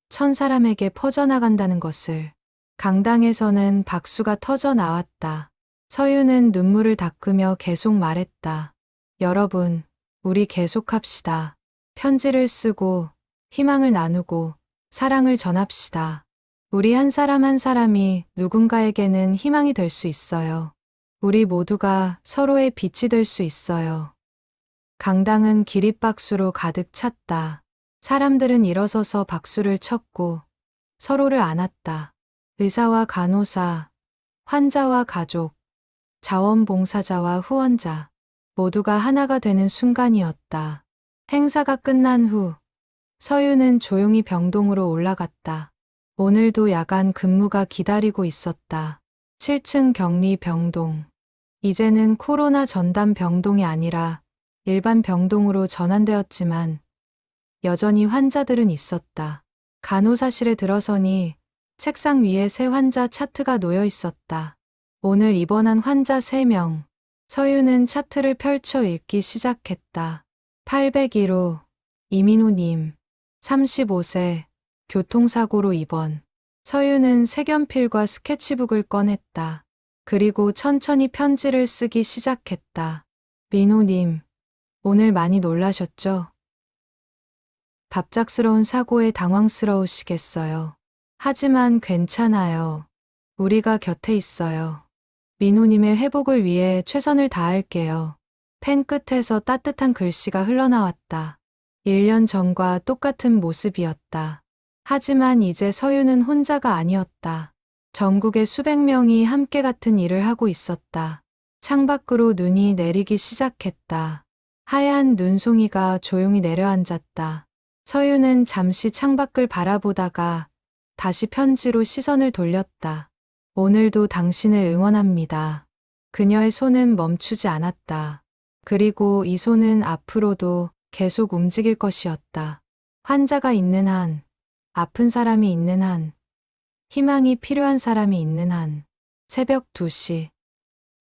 1000사람에게 퍼져나간다는 것을. 강당에서는 박수가 터져 나왔다. 서윤은 눈물을 닦으며 계속 말했다. 여러분, 우리 계속합시다. 편지를 쓰고, 희망을 나누고, 사랑을 전합시다. 우리 한 사람 한 사람이 누군가에게는 희망이 될 수 있어요. 우리 모두가 서로의 빛이 될 수 있어요. 강당은 기립박수로 가득 찼다. 사람들은 일어서서 박수를 쳤고, 서로를 안았다. 의사와 간호사, 환자와 가족, 자원봉사자와 후원자, 모두가 하나가 되는 순간이었다. 행사가 끝난 후, 서윤은 조용히 병동으로 올라갔다. 오늘도 야간 근무가 기다리고 있었다. 7층 격리 병동. 이제는 코로나 전담 병동이 아니라 일반 병동으로 전환되었지만 여전히 환자들은 있었다. 간호사실에 들어서니 책상 위에 새 환자 차트가 놓여 있었다. 오늘 입원한 환자 3명. 서윤은 차트를 펼쳐 읽기 시작했다. 801호, 이민호님, 35세, 교통사고로 입원. 서윤은 색연필과 스케치북을 꺼냈다. 그리고 천천히 편지를 쓰기 시작했다. 민호님, 오늘 많이 놀라셨죠? 갑작스러운 사고에 당황스러우시겠어요. 하지만 괜찮아요. 우리가 곁에 있어요. 민호님의 회복을 위해 최선을 다할게요. 펜 끝에서 따뜻한 글씨가 흘러나왔다. 1년 전과 똑같은 모습이었다. 하지만 이제 서윤은 혼자가 아니었다. 전국의 수백 명이 함께 같은 일을 하고 있었다. 창밖으로 눈이 내리기 시작했다. 하얀 눈송이가 조용히 내려앉았다. 서윤은 잠시 창밖을 바라보다가 다시 편지로 시선을 돌렸다. 오늘도 당신을 응원합니다. 그녀의 손은 멈추지 않았다. 그리고 이 손은 앞으로도 계속 움직일 것이었다. 환자가 있는 한, 아픈 사람이 있는 한, 희망이 필요한 사람이 있는 한. 새벽 2시.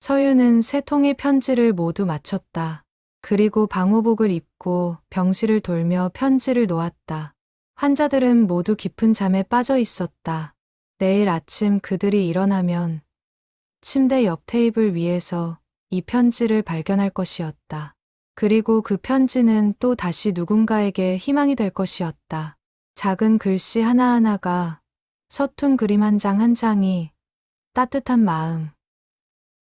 서윤은 3통의 편지를 모두 마쳤다. 그리고 방호복을 입고 병실을 돌며 편지를 놓았다. 환자들은 모두 깊은 잠에 빠져 있었다. 내일 아침 그들이 일어나면 침대 옆 테이블 위에서 이 편지를 발견할 것이었다. 그리고 그 편지는 또 다시 누군가에게 희망이 될 것이었다. 작은 글씨 하나하나가, 서툰 그림 한 장 한 장이, 따뜻한 마음,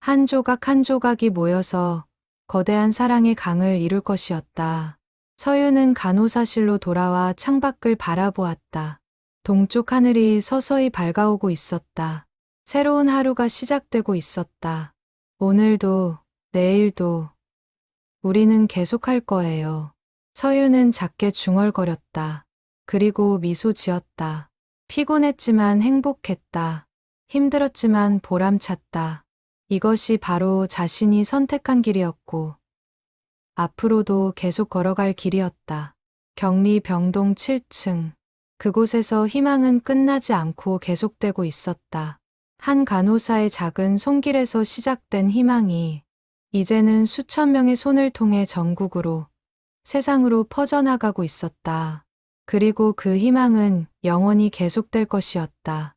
한 조각 한 조각이 모여서 거대한 사랑의 강을 이룰 것이었다. 서윤은 간호사실로 돌아와 창밖을 바라보았다. 동쪽 하늘이 서서히 밝아오고 있었다. 새로운 하루가 시작되고 있었다. 오늘도, 내일도, 우리는 계속할 거예요. 서윤은 작게 중얼거렸다. 그리고 미소 지었다. 피곤했지만 행복했다. 힘들었지만 보람찼다. 이것이 바로 자신이 선택한 길이었고, 앞으로도 계속 걸어갈 길이었다. 격리 병동 7층. 그곳에서 희망은 끝나지 않고 계속되고 있었다. 한 간호사의 작은 손길에서 시작된 희망이 이제는 수천 명의 손을 통해 전국으로, 세상으로 퍼져나가고 있었다. 그리고 그 희망은 영원히 계속될 것이었다.